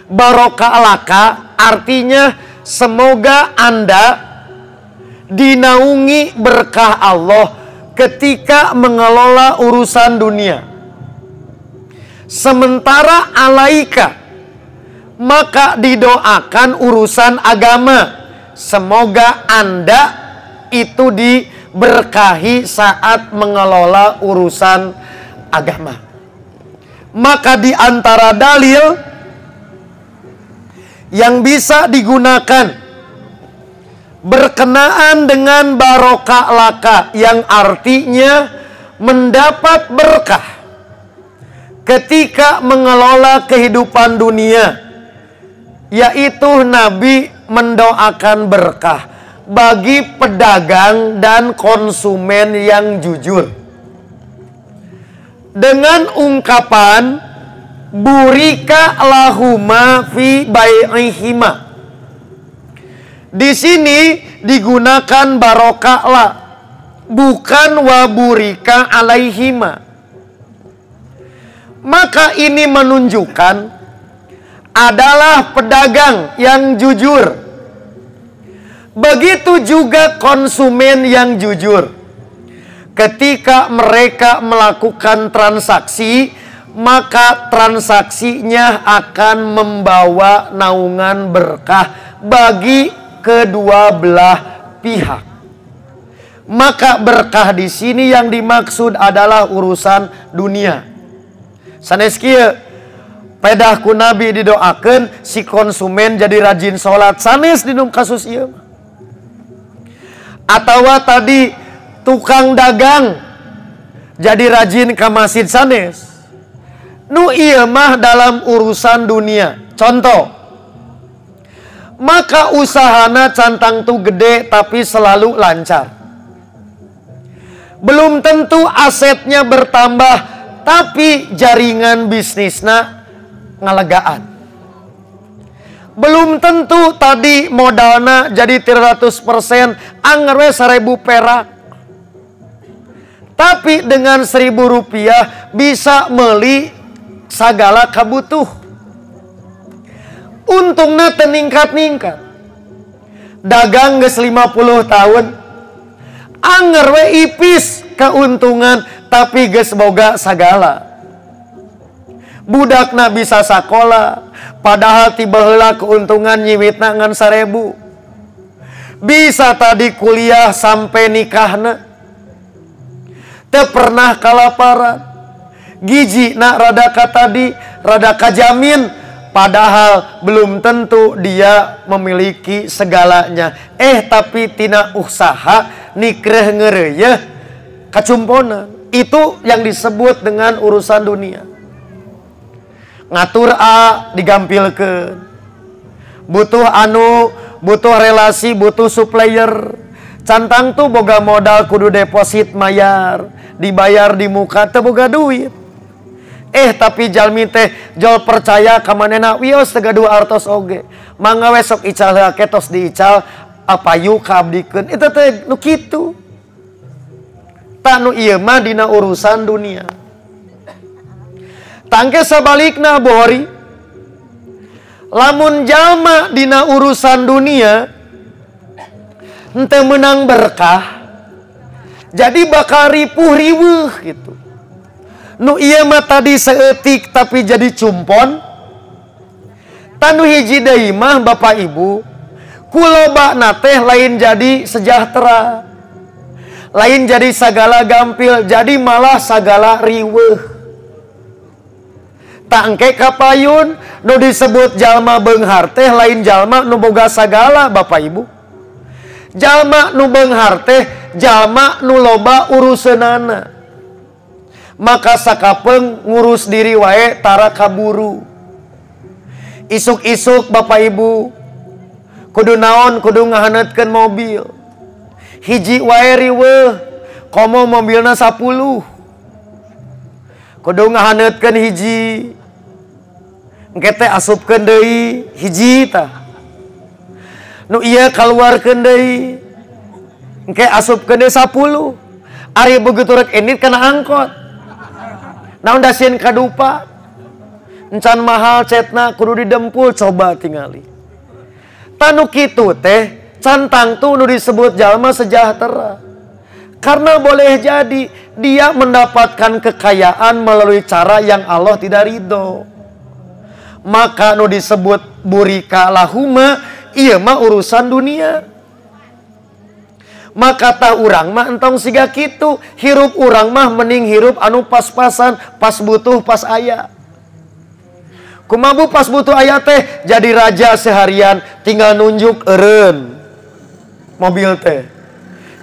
baroka'laka artinya semoga Anda dinaungi berkah Allah ketika mengelola urusan dunia. Sementara alaika, maka didoakan urusan agama. Semoga Anda itu diberkahi saat mengelola urusan agama. Maka di antara dalil yang bisa digunakan berkenaan dengan baroka'laka yang artinya mendapat berkah ketika mengelola kehidupan dunia, yaitu Nabi mendoakan berkah bagi pedagang dan konsumen yang jujur dengan ungkapan burika lahuma fi bai'ihima. Di sini digunakan baroka'la, bukan waburika alaihima. Maka ini menunjukkan adalah pedagang yang jujur. Begitu juga konsumen yang jujur. Ketika mereka melakukan transaksi, maka transaksinya akan membawa naungan berkah bagi kedua belah pihak. Maka berkah di sini yang dimaksud adalah urusan dunia. Sanes kieu pedah ku Nabi didoakeun si konsumen jadi rajin sholat. Sanes di kasus ieu. Atawa tadi tukang dagang jadi rajin ka masjid sanes. Nu ieu mah dalam urusan dunia. Contoh, maka usahana cantang tu gede tapi selalu lancar. Belum tentu asetnya bertambah, tapi jaringan bisnisnya ngalegaan. Belum tentu tadi modalna jadi 300%, anggar we 1.000 perak. Tapi dengan 1.000 rupiah bisa beli sagala kabutuh. Untungna teningkat-ningkat. Dagang geus 50 tahun. Anger we ipis keuntungan tapi geus boga sagala. Budakna bisa sakola padahal tiba heula keuntungan nyiwitna ngan 1000. Bisa tadi kuliah sampai nikahna. Teu pernah kalaparan. Giji na rada ka tadi, rada kajamin, padahal belum tentu dia memiliki segalanya. Tapi tina usaha nikreh ngeureuy kacumponan. Itu yang disebut dengan urusan dunia. Ngatur A digampilkeun. Butuh relasi, butuh supplier. Cantang tuh boga modal kudu deposit mayar, dibayar di muka teu boga duit. Tapi jalmi teh jol percaya ka manehna wios teu gaduh artos oge. Mangga we sok ical heula tos diical apayu kabdikeun. Itu teh nu kitu. Ta nu ieu mah dina urusan dunia. Tangke sabalikna bohori. Lamun jalma dina urusan dunia henteu menang berkah, jadi bakal ripuh riweuh gitu. Nu ieu mah tadi seeutik tapi jadi cumpon. Tanu hiji deui mah Bapak Ibu, kulobana teh lain jadi sejahtera, lain jadi sagala gampil, jadi malah sagala riweuh. Tangke kapayun nu disebut jalma beunghar teh lain jalma nu boga sagala Bapak Ibu. Jalma nu beunghar teh jalma nu loba uruseunana. Maka sakapeung ngurus diri wae tara kaburu. Isuk-isuk Bapak Ibu kudu naon, kudu ngahaneutkeun mobil. Hiji wae riweuh, komo mobilna 10. Kudu ngahaneutkeun hiji. Engke teh asupkeun deui hiji tah. Nu ieu kaluarkeun deui. Engke asupkeun deui 10. Ari begitu rek endit kana angkot. Naon dasieun kadupa. Encan mahal cetna kudu didempul, coba tingali. Tanu kitu teh cantang tuh nu disebut jalma sejahtera. Karena boleh jadi dia mendapatkan kekayaan melalui cara yang Allah tidak ridho. Maka nu disebut burika lahuma, iya mah urusan dunia. Maka tah urang mah entong siga kitu, hirup urang mah mending hirup anu pas-pasan, pas butuh pas aya. Kumaha pas butuh aya teh jadi raja seharian, tinggal nunjuk eureun mobil teh.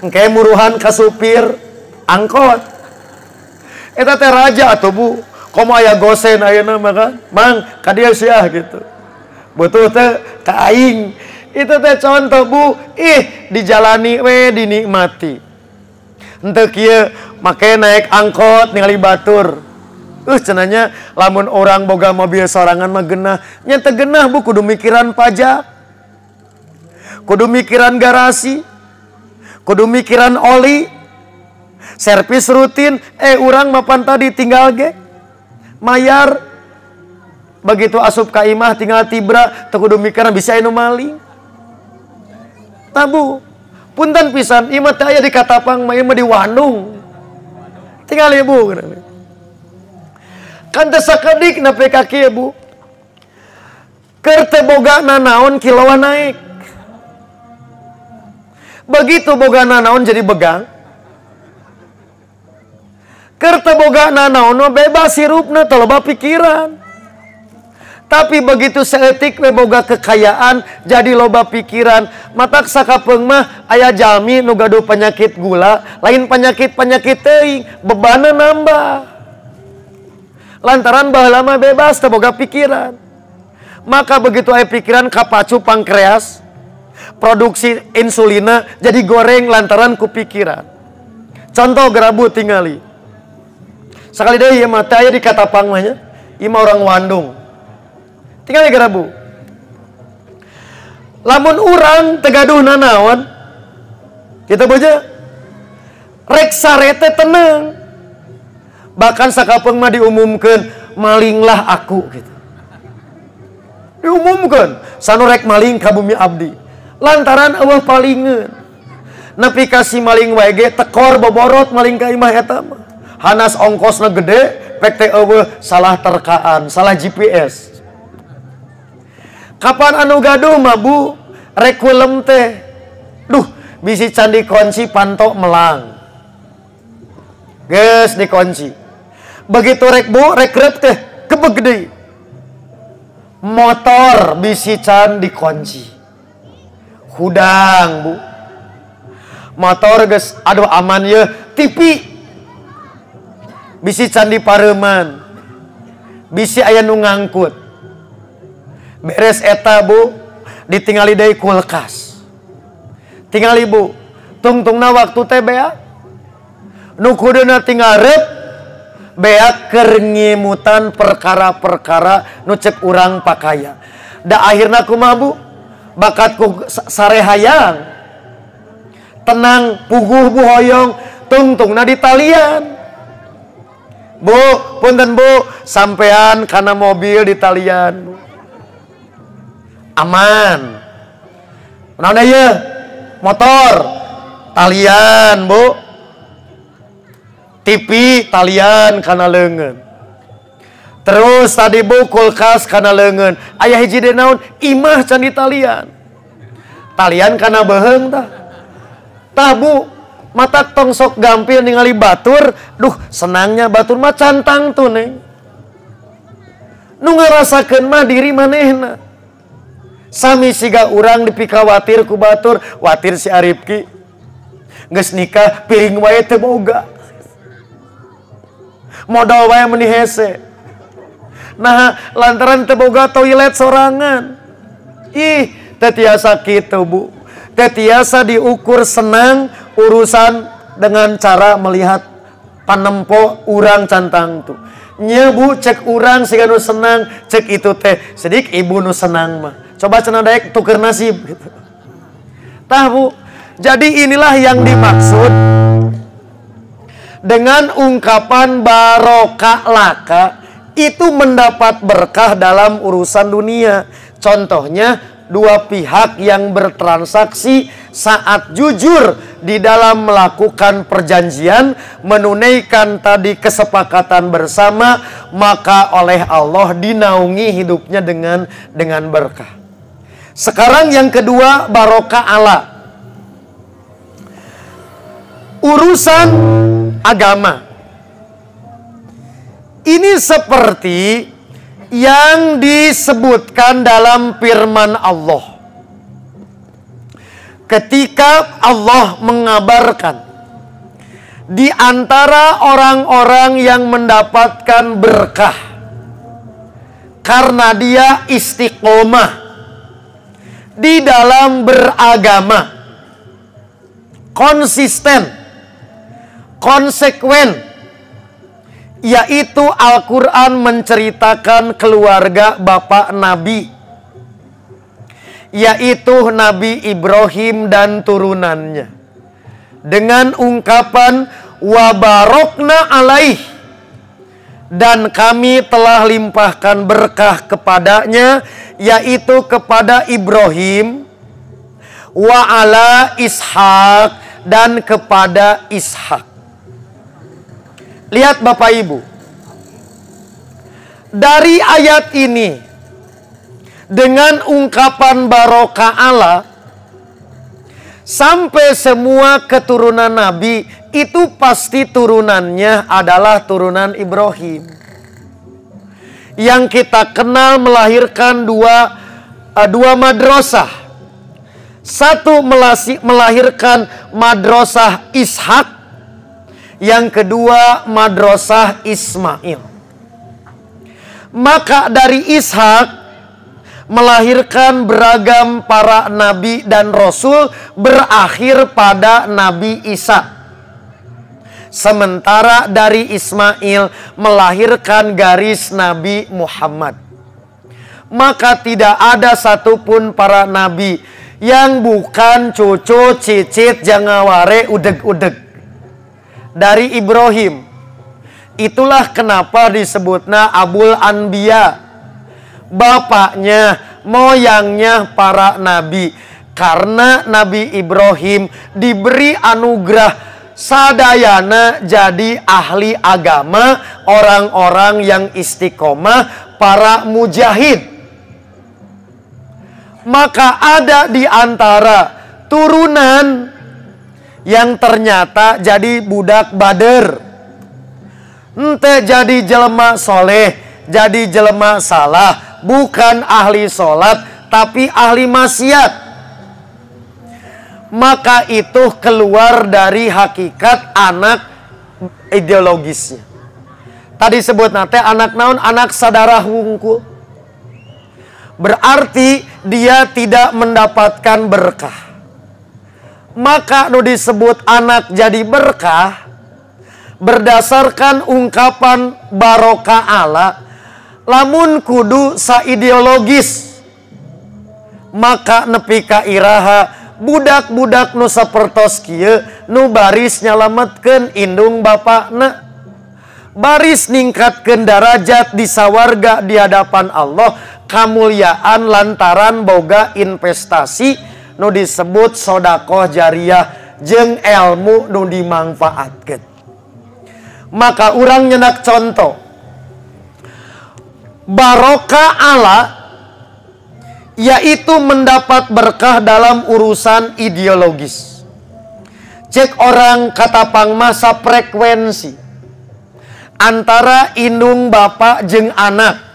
Engke muruhan ka supir angkot. Eta teh raja atuh Bu. Komo aya gosen ayeuna mah kan, Mang, ka dieu sia gitu. Butuh teh ka aing. Itu teh contoh Bu, dijalani we dinikmati. Henteu kieu make naik angkot ningali batur. Cenanya lamun orang boga mobil sorangan mah geunah. Nya teu geunah Bu, kudu mikiran pajak. Kudu mikiran garasi. Kudu mikiran oli. Servis rutin, urang mapan tadi tinggal ge mayar. Begitu asup ka imah tinggal tibra, teu kudu mikiran bisa anu maling. Tabu, punten pisan, imah teh aya di Katapang, mah imah di Wandung. Tinggal ibu. Kan teu sakedik nepi ka kieu Bu. Keur teu bogana naon kiloan naik. Begitu bogana naon jadi begang. Keur teu bogana naon bebas hirupna teu loba pikiran. Tapi begitu seetik we boga kekayaan jadi loba pikiran. Matak sakapeung mah aya jalmi nu gaduh penyakit gula, lain penyakit-penyakit teuing, bebanna nambah. Lantaran baheula mah bebas teu boga pikiran. Maka begitu aya pikiran kapacu pankreas, produksi insulina jadi goreng lantaran ku pikiran. Contoh gerabu tingali. Sakali deui ieu mah teh aya di Katapang mah nya. Ieu mah orang Wandung. Tinggal di gerabu. Lamun urang tegaduh nanaon, kita baca rek sare teh tenang. Bahkan sakapeung mah diumumkeun malinglah aku gitu. Diumumkan sanorek maling ka bumi abdi. Lantaran eueuh palingeun. Nepi ka si maling wae tekor boborot maling ka imah eta mah. Hanas ongkosna gede, pek teh eueuh salah terkaan, salah GPS. Kapan anu gaduh mah Bu? Rek kulem teh. Duh, bisi candi kunci pantok melang. Geus dikunci. Begitu rek Bu, rek rep teh kebeg deui. Motor bisi can dikunci. Hudang Bu. Motor geus aduh aman ye, TV bisi can dipareuman. Bisi aya nu ngangkut. Beres eta Bu, ditingali deui kulkas. Tingali Bu, tungtungna waktu teh bea. Nu kuduna tinggal rep bea keur ngimutan perkara-perkara nu cek urang pakaya. Da akhirna kumaha Bu? Bakatku sare hayang. Tenang, puguh Bu hoyong, tungtungna di talian. Bu, punten Bu, sampean kana mobil di talian Bu. Aman. Naon ye? Motor talian Bu. TV talian kana leungeun. Terus tadi Bu kulkas kana leungeun. Aya hiji deui naon? Imah can di talian. Talian kana beuheung tah. Tah Bu, mata tong sok gampil ningali batur. Duh, senangnya batur mah cantang tuh Neng. Nu ngarasakeun mah diri manehna. Sami siga urang dipikawatir ku batur, watir si Arifki geus nikah piring wae teu boga. Modal wae meni hese. Nah, lantaran teu boga toilet sorangan. Ih, teu tiasa kitu Bu. Teu tiasa diukur senang urusan dengan cara melihat panempo urang cantang tu. Nya Bu cek urang siga nu senang, cek itu teh sedik ibu nu senang mah. Coba cenah daek tuker nasib gitu. Tah Bu, jadi inilah yang dimaksud dengan ungkapan barokah laka itu mendapat berkah dalam urusan dunia. Contohnya dua pihak yang bertransaksi saat jujur di dalam melakukan perjanjian, menunaikan tadi kesepakatan bersama, maka oleh Allah dinaungi hidupnya dengan berkah. Sekarang yang kedua, barokah ala. Urusan agama. Ini seperti yang disebutkan dalam firman Allah. Ketika Allah mengabarkan di antara orang-orang yang mendapatkan berkah karena dia istiqomah di dalam beragama, konsisten, konsekuen, yaitu Al-Quran menceritakan keluarga Bapak Nabi, yaitu Nabi Ibrahim dan turunannya, dengan ungkapan wabarokna alaih, dan kami telah limpahkan berkah kepadanya, yaitu kepada Ibrahim, wa ala Ishak, dan kepada Ishak. Lihat Bapak Ibu, dari ayat ini dengan ungkapan barokah Allah sampai semua keturunan Nabi itu pasti turunannya adalah turunan Ibrahim. Yang kita kenal melahirkan dua madrasah. Satu melahirkan madrasah Ishak, yang kedua madrasah Ismail. Maka dari Ishak melahirkan beragam para nabi dan rasul, berakhir pada Nabi Isa. Sementara dari Ismail melahirkan garis Nabi Muhammad. Maka tidak ada satupun para nabi yang bukan cucu, cicit, jangaware, udeg-udeg dari Ibrahim. Itulah kenapa disebutna Abul Anbiya, bapaknya, moyangnya para nabi. Karena Nabi Ibrahim diberi anugerah sadayana jadi ahli agama, orang-orang yang istiqomah, para mujahid. Maka ada di antara turunan yang ternyata jadi budak Badr. Ente jadi jelema soleh, jadi jelema salah, bukan ahli sholat, tapi ahli maksiat. Maka itu keluar dari hakikat anak ideologisnya. Tadi sebut nate anak naon, anak sadarah wungkul. Berarti dia tidak mendapatkan berkah. Maka nu disebut anak jadi berkah berdasarkan ungkapan barokah Allah, lamun kudu saideologis. Maka nepi ka iraha budak-budak nu sapertos kieu nu baris nyalametkeun indung bapakna, baris ningkatkeun derajat di sawarga di hadapan Allah, kamuliaan lantaran boga investasi nu disebut sedekah jariyah jeung ilmu nu dimangfaatkeun. Maka urang nyenak contoh barokah Allah, yaitu mendapat berkah dalam urusan ideologis. Cek orang kata pangmasa frekuensi antara indung bapak jeung anak.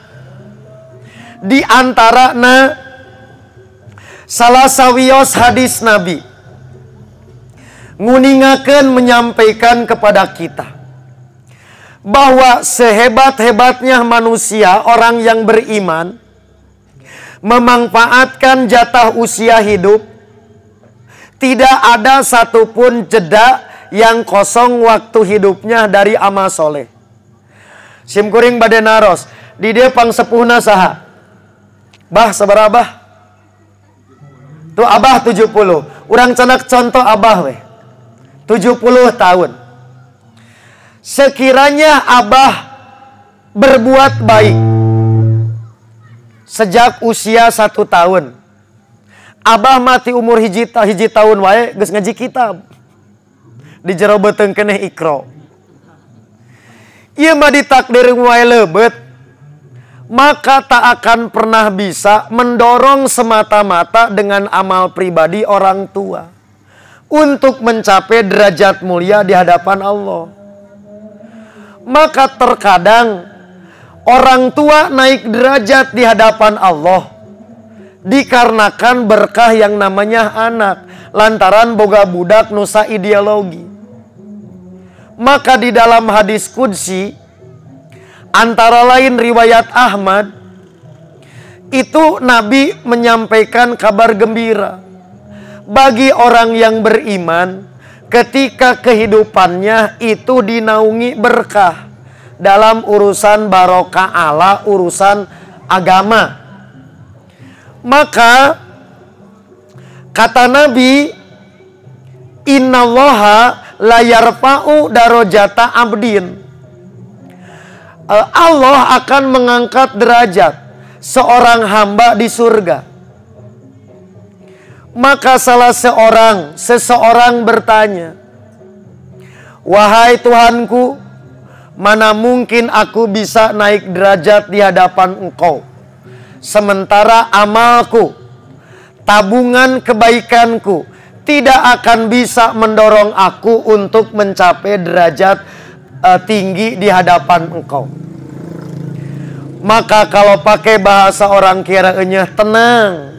Di antarana salah sawios hadis Nabi nguningakeun menyampaikan kepada kita bahwa sehebat-hebatnya manusia, orang yang beriman, memanfaatkan jatah usia hidup, tidak ada satupun jeda yang kosong waktu hidupnya dari amal soleh. Simkuring bade naros di dia pangsepuhna saha? Bah sabarabah? Tuh abah 70. Urang cenak contoh abah we 70 tahun. Sekiranya abah berbuat baik sejak usia 1 tahun, abah mati umur hiji tahun wae geus ngaji kitab di jero beuteung keneh Iqra. Ieu mah ditakdir wae leubeut, maka tak akan pernah bisa mendorong semata-mata dengan amal pribadi orang tua untuk mencapai derajat mulia di hadapan Allah. Maka terkadang orang tua naik derajat di hadapan Allah dikarenakan berkah yang namanya anak, lantaran boga budak nusa ideologi. Maka di dalam hadis qudsi antara lain riwayat Ahmad, itu Nabi menyampaikan kabar gembira bagi orang yang beriman ketika kehidupannya itu dinaungi berkah dalam urusan barokah Allah, urusan agama. Maka kata Nabi, innallaha la yarfa'u darajata abdin. Allah akan mengangkat derajat seorang hamba di surga. Maka salah seseorang bertanya, wahai Tuhanku, mana mungkin aku bisa naik derajat di hadapan Engkau, sementara amalku, tabungan kebaikanku tidak akan bisa mendorong aku untuk mencapai derajat tinggi di hadapan Engkau. Maka kalau pakai bahasa orang kira enyah, tenang.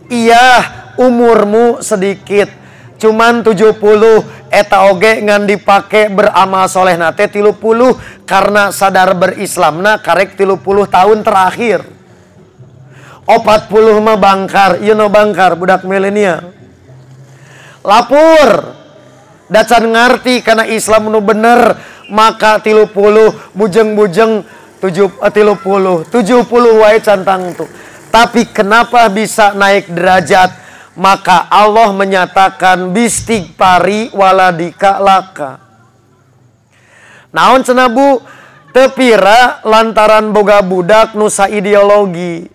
Iya, umurmu sedikit, cuman 70, eta oge ngan dipake beramal soleh nate 30, karena sadar berislamna karek 30 tahun terakhir. 40 mah bangkar, ieu no bangkar budak milenial. Lapur dacan ngarti karena Islam nu bener, maka 30 bujeng-bujeng 30 wae cantang tuh. Tapi kenapa bisa naik derajat? Maka Allah menyatakan bistighfari waladika laka. Naon cenah Bu? Teu pira lantaran boga budak nusa ideologi.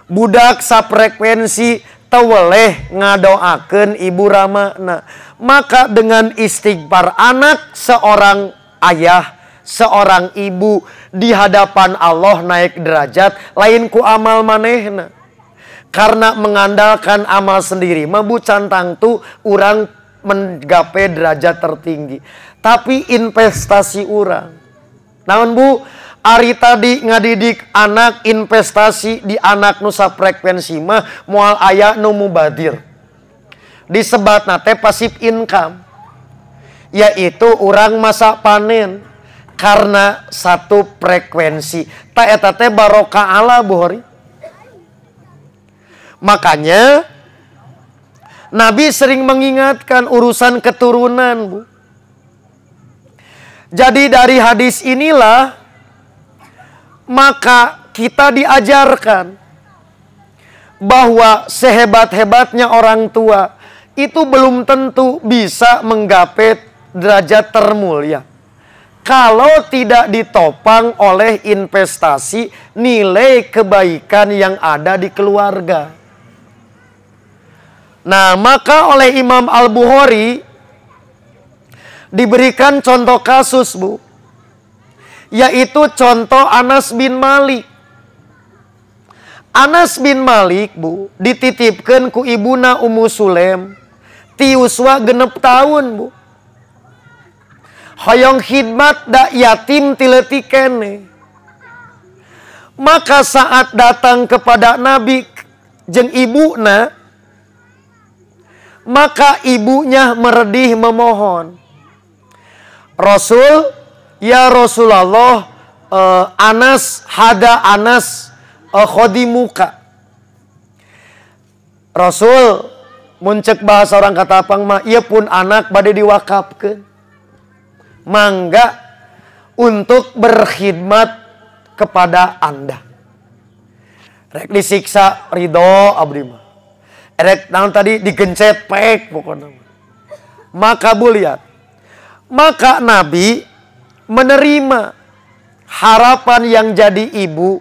Budak saprekuensi teu weleh ngadoakeun ibu ramana. Maka dengan istighfar anak seorang ayah, seorang ibu di hadapan Allah naik derajat lain ku amal manehna. Karena mengandalkan amal sendiri mabu cantang tu urang menggapai derajat tertinggi. Tapi investasi urang. Naon Bu? Ari tadi ngadidik anak, investasi di anak nusa frekuensi mah moal aya nu mubadir. Disebatna teh passive income. Yaitu urang masa panen karena satu frekuensi. Ta eta teh barokah Allah Bu Hori. Makanya Nabi sering mengingatkan urusan keturunan Bu. Jadi dari hadis inilah maka kita diajarkan bahwa sehebat-hebatnya orang tua itu belum tentu bisa menggapai derajat termulia kalau tidak ditopang oleh investasi nilai kebaikan yang ada di keluarga. Nah, maka oleh Imam Al-Bukhari diberikan contoh kasus Bu, yaitu contoh Anas bin Malik. Anas bin Malik Bu dititipkan ku ibuna Ummu Sulaim ti uswa 6 tahun Bu. Hoyong khidmat da yatim ti leutik keneh. Maka saat datang kepada Nabi jeung ibuna, maka ibunya meredih memohon, Rasul, ya Rasulullah, Anas khodimuka. Rasul muncek bahasa orang Katapang mah ieu pun anak bade diwakafkeun. Mangga untuk berkhidmat kepada Anda. Rek disiksa ridho abdi mah. Rek naon tadi digencet pek pokoknya. Maka Bu lihat. Maka Nabi menerima harapan yang jadi ibu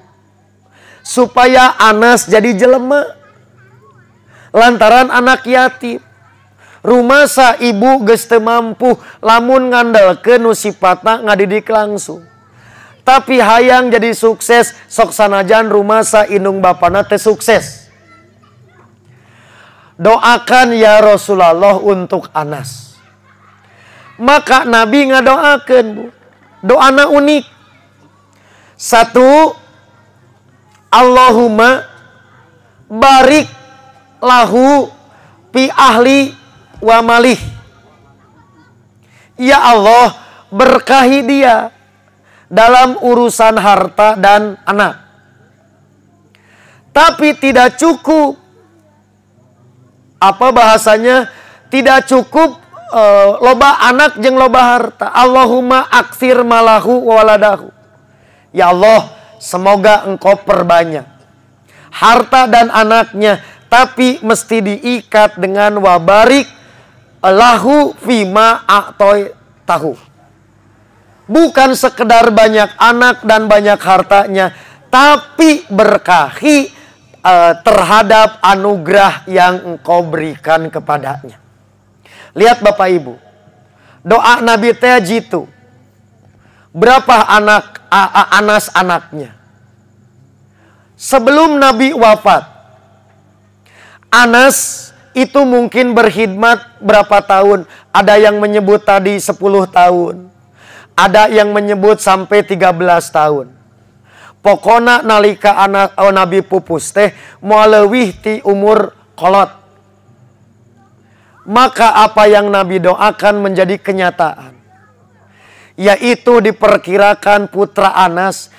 supaya Anas jadi jelema lantaran anak yatim. Rumasa ibu geus teu mampu lamun ngandalkeun nu sifatna ngadidik langsung. Tapi hayang jadi sukses sok sanajan rumasa indung bapana teu sukses. Doakan ya Rasulullah untuk Anas. Maka Nabi ngadoakeun Bu. Doana unik. 1, Allahumma barik lahu fi ahli wa malih. Ya Allah, berkahi dia dalam urusan harta dan anak. Tapi tidak cukup. Apa bahasanya? Tidak cukup loba anak jeung loba harta. Allahumma aksir malahu waladahu. Ya Allah, semoga engkau perbanyak harta dan anaknya, tapi mesti diikat dengan wabarik lahu fima a'toy tahu. Bukan sekedar banyak anak dan banyak hartanya, tapi berkahi terhadap anugerah yang engkau berikan kepadanya. Lihat Bapak Ibu, doa Nabi teh jitu. Berapa Anas anaknya? Sebelum Nabi wafat, Anas itu mungkin berkhidmat berapa tahun? Ada yang menyebut tadi 10 tahun. Ada yang menyebut sampai 13 tahun. Pokona nalika anak Nabi pupus teh moal leuwih ti umur kolot. Maka apa yang Nabi doakan menjadi kenyataan. Yaitu diperkirakan putra Anas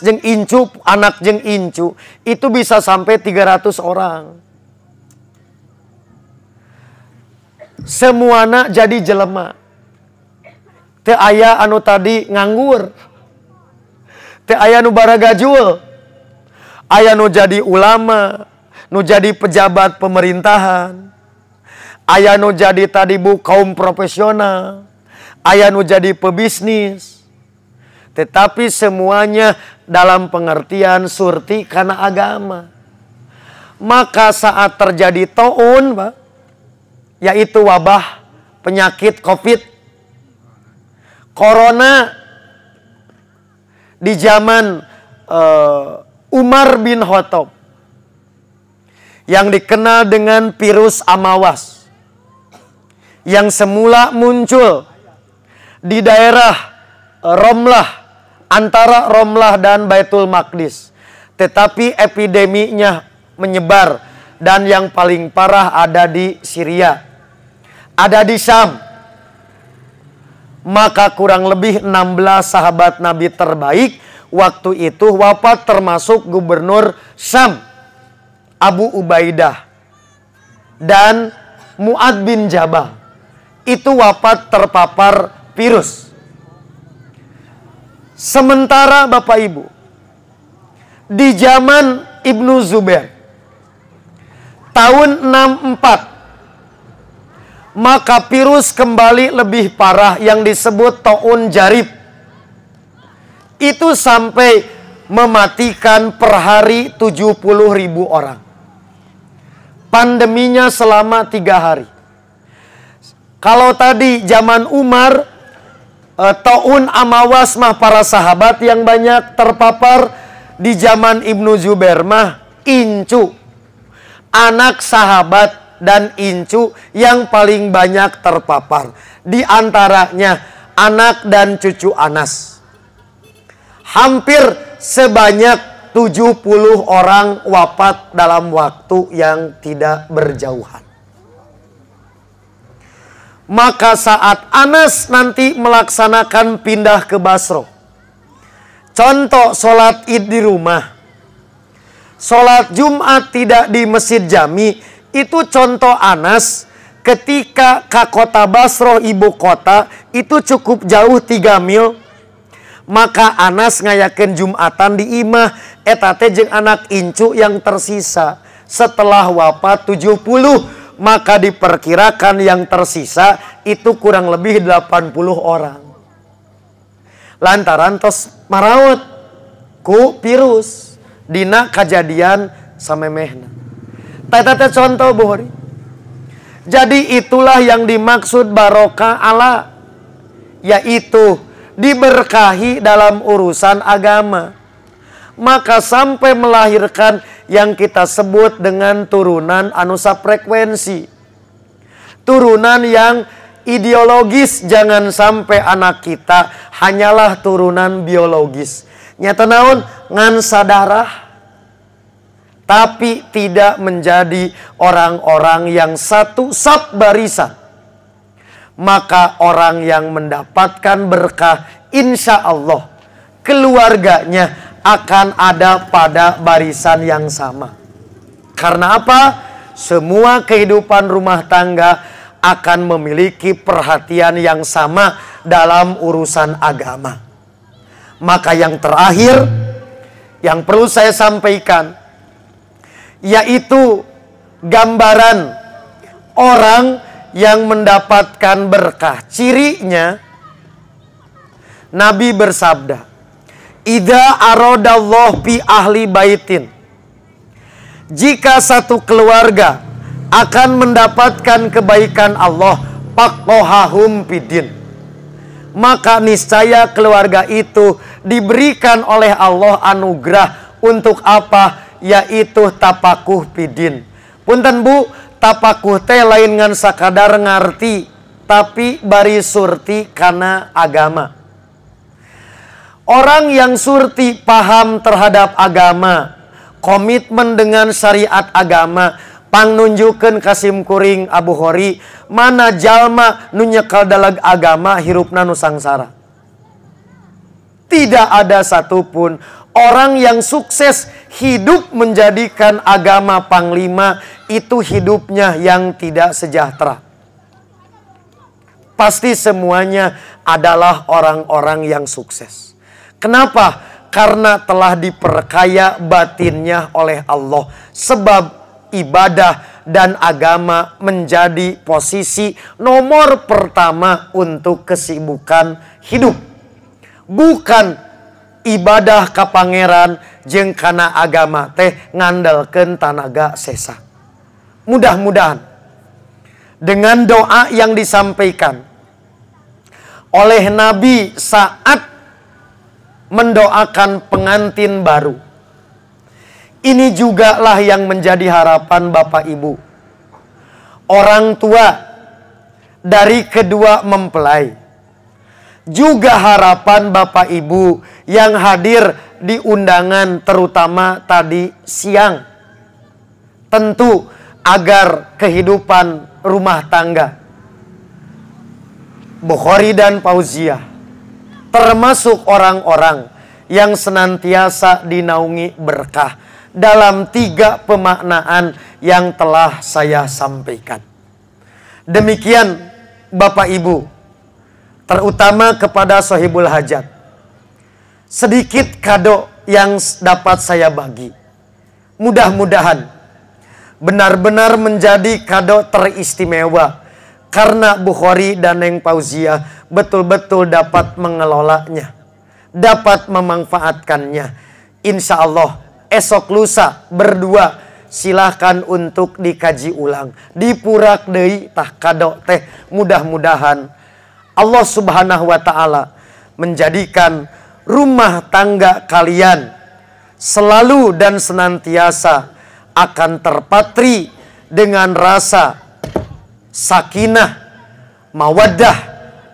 jeung incu, anak jeung incu, itu bisa sampai 300 orang. Semuana jadi jelema. Teu aya anu tadi nganggur. Teu aya nu baragajul. Aya nu jadi ulama, nu jadi pejabat pemerintahan. Aya nu jadi tadi Bu kaum profesional. aya nu jadi pebisnis. Tetapi semuanya dalam pengertian surti karena agama. Maka saat terjadi taun, yaitu wabah penyakit COVID, corona, di zaman Umar bin Khattab, yang dikenal dengan virus Amawas, yang semula muncul di daerah Romlah, antara Romlah dan Baitul Maqdis. Tetapi epideminya menyebar, dan yang paling parah ada di Syria, ada di Syam. Maka kurang lebih 16 sahabat Nabi terbaik waktu itu wafat, termasuk gubernur Syam Abu Ubaidah dan Mu'ad bin Jabal. Itu wafat terpapar virus. Sementara Bapak Ibu, di zaman Ibnu Zubair tahun 64, maka virus kembali lebih parah yang disebut taun jarib. Itu sampai mematikan per hari 70.000 orang. Pandeminya selama 3 hari. Kalau tadi zaman Umar, taun Amawas mah para sahabat yang banyak terpapar. Di zaman Ibnu Zubair mah incu, anak sahabat dan incu yang paling banyak terpapar. Di antaranya anak dan cucu Anas. Hampir sebanyak 70 orang wafat dalam waktu yang tidak berjauhan. Maka saat Anas nanti melaksanakan pindah ke Basro, contoh sholat id di rumah, sholat Jumat tidak di masjid jami, itu contoh Anas ketika ke kota Basro, ibu kota, itu cukup jauh 3 mil. Maka Anas ngayakeun Jumatan di imah, eta teh jeung anak incu yang tersisa. Setelah wafat 70, maka diperkirakan yang tersisa itu kurang lebih 80 orang. Lantaran tos marawat ku virus dina kejadian samemehna. Tata contoh Bukhari. Jadi itulah yang dimaksud barokah Allah, yaitu diberkahi dalam urusan agama. Maka sampai melahirkan yang kita sebut dengan turunan anu frekuensi, turunan yang ideologis. Jangan sampai anak kita hanyalah turunan biologis, nyata naon ngan sadarah, tapi tidak menjadi orang-orang yang satu sab barisan. Maka orang yang mendapatkan berkah, insya Allah keluarganya akan ada pada barisan yang sama. Karena apa? Semua kehidupan rumah tangga akan memiliki perhatian yang sama dalam urusan agama. Maka yang terakhir yang perlu saya sampaikan, yaitu gambaran orang yang mendapatkan berkah. Cirinya, Nabi bersabda, idza aradallahu fi ahli baitin, jika satu keluarga akan mendapatkan kebaikan Allah, faqahahum fidin, maka niscaya keluarga itu diberikan oleh Allah anugerah untuk apa? Yaitu tapakuh fidin. Punten Bu, tapakuh teh lain ngan sakadar ngarti, tapi bari surti kana agama. Orang yang surti paham terhadap agama, komitmen dengan syariat agama, pangnunjukeun kasim kuring Abu Khori, mana jalma nu nyekel dalag agama hirupna nu sangsara. Tidak ada satupun orang yang sukses hidup menjadikan agama panglima itu hidupnya yang tidak sejahtera. Pasti semuanya adalah orang-orang yang sukses. Kenapa? Karena telah diperkaya batinnya oleh Allah. Sebab ibadah dan agama menjadi posisi nomor pertama untuk kesibukan hidup. Bukan ibadah ka pangeran jeung kana agama teh ngandalkeun tanaga sesa. Mudah-mudahan dengan doa yang disampaikan oleh Nabi saat mendoakan pengantin baru, ini juga lah yang menjadi harapan Bapak Ibu, orang tua dari kedua mempelai. Juga harapan Bapak Ibu yang hadir di undangan terutama tadi siang. Tentu agar kehidupan rumah tangga Bukhari dan Fauziah termasuk orang-orang yang senantiasa dinaungi berkah dalam 3 pemaknaan yang telah saya sampaikan. Demikian Bapak Ibu, terutama kepada sahibul hajat, sedikit kado yang dapat saya bagi. Mudah-mudahan benar-benar menjadi kado teristimewa karena Bukhari dan Neng Fauziah betul-betul dapat mengelolanya, dapat memanfaatkannya. Insya Allah esok lusa berdua silahkan untuk dikaji ulang, dipurak deui tah kado teh. Mudah-mudahan Allah Subhanahu wa Ta'ala menjadikan rumah tangga kalian selalu dan senantiasa akan terpatri dengan rasa sakinah, mawaddah,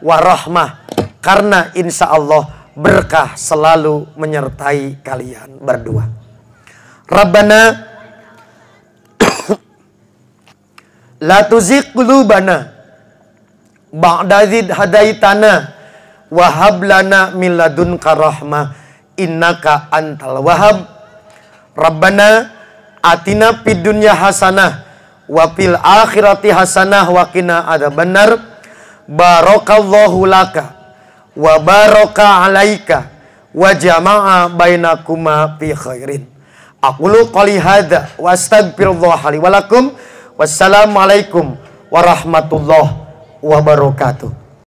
warahmah. Karena insya Allah berkah selalu menyertai kalian berdua. Rabbana la tuzigh qulubana ba'da idh hadaitana wa hab lana min ladunka rahmah innaka antal wahhab. Rabbana atina fid dunya hasanah wa fil akhirati hasanah wa qina adzabannar. Barakallahu laka wa baraka alaika wa jama'a bainakuma fi khairin. Aqulu qali hadza wa astaghfirullah li wa lakum. Wassalamualaikum warahmatullahi wabarakatuh.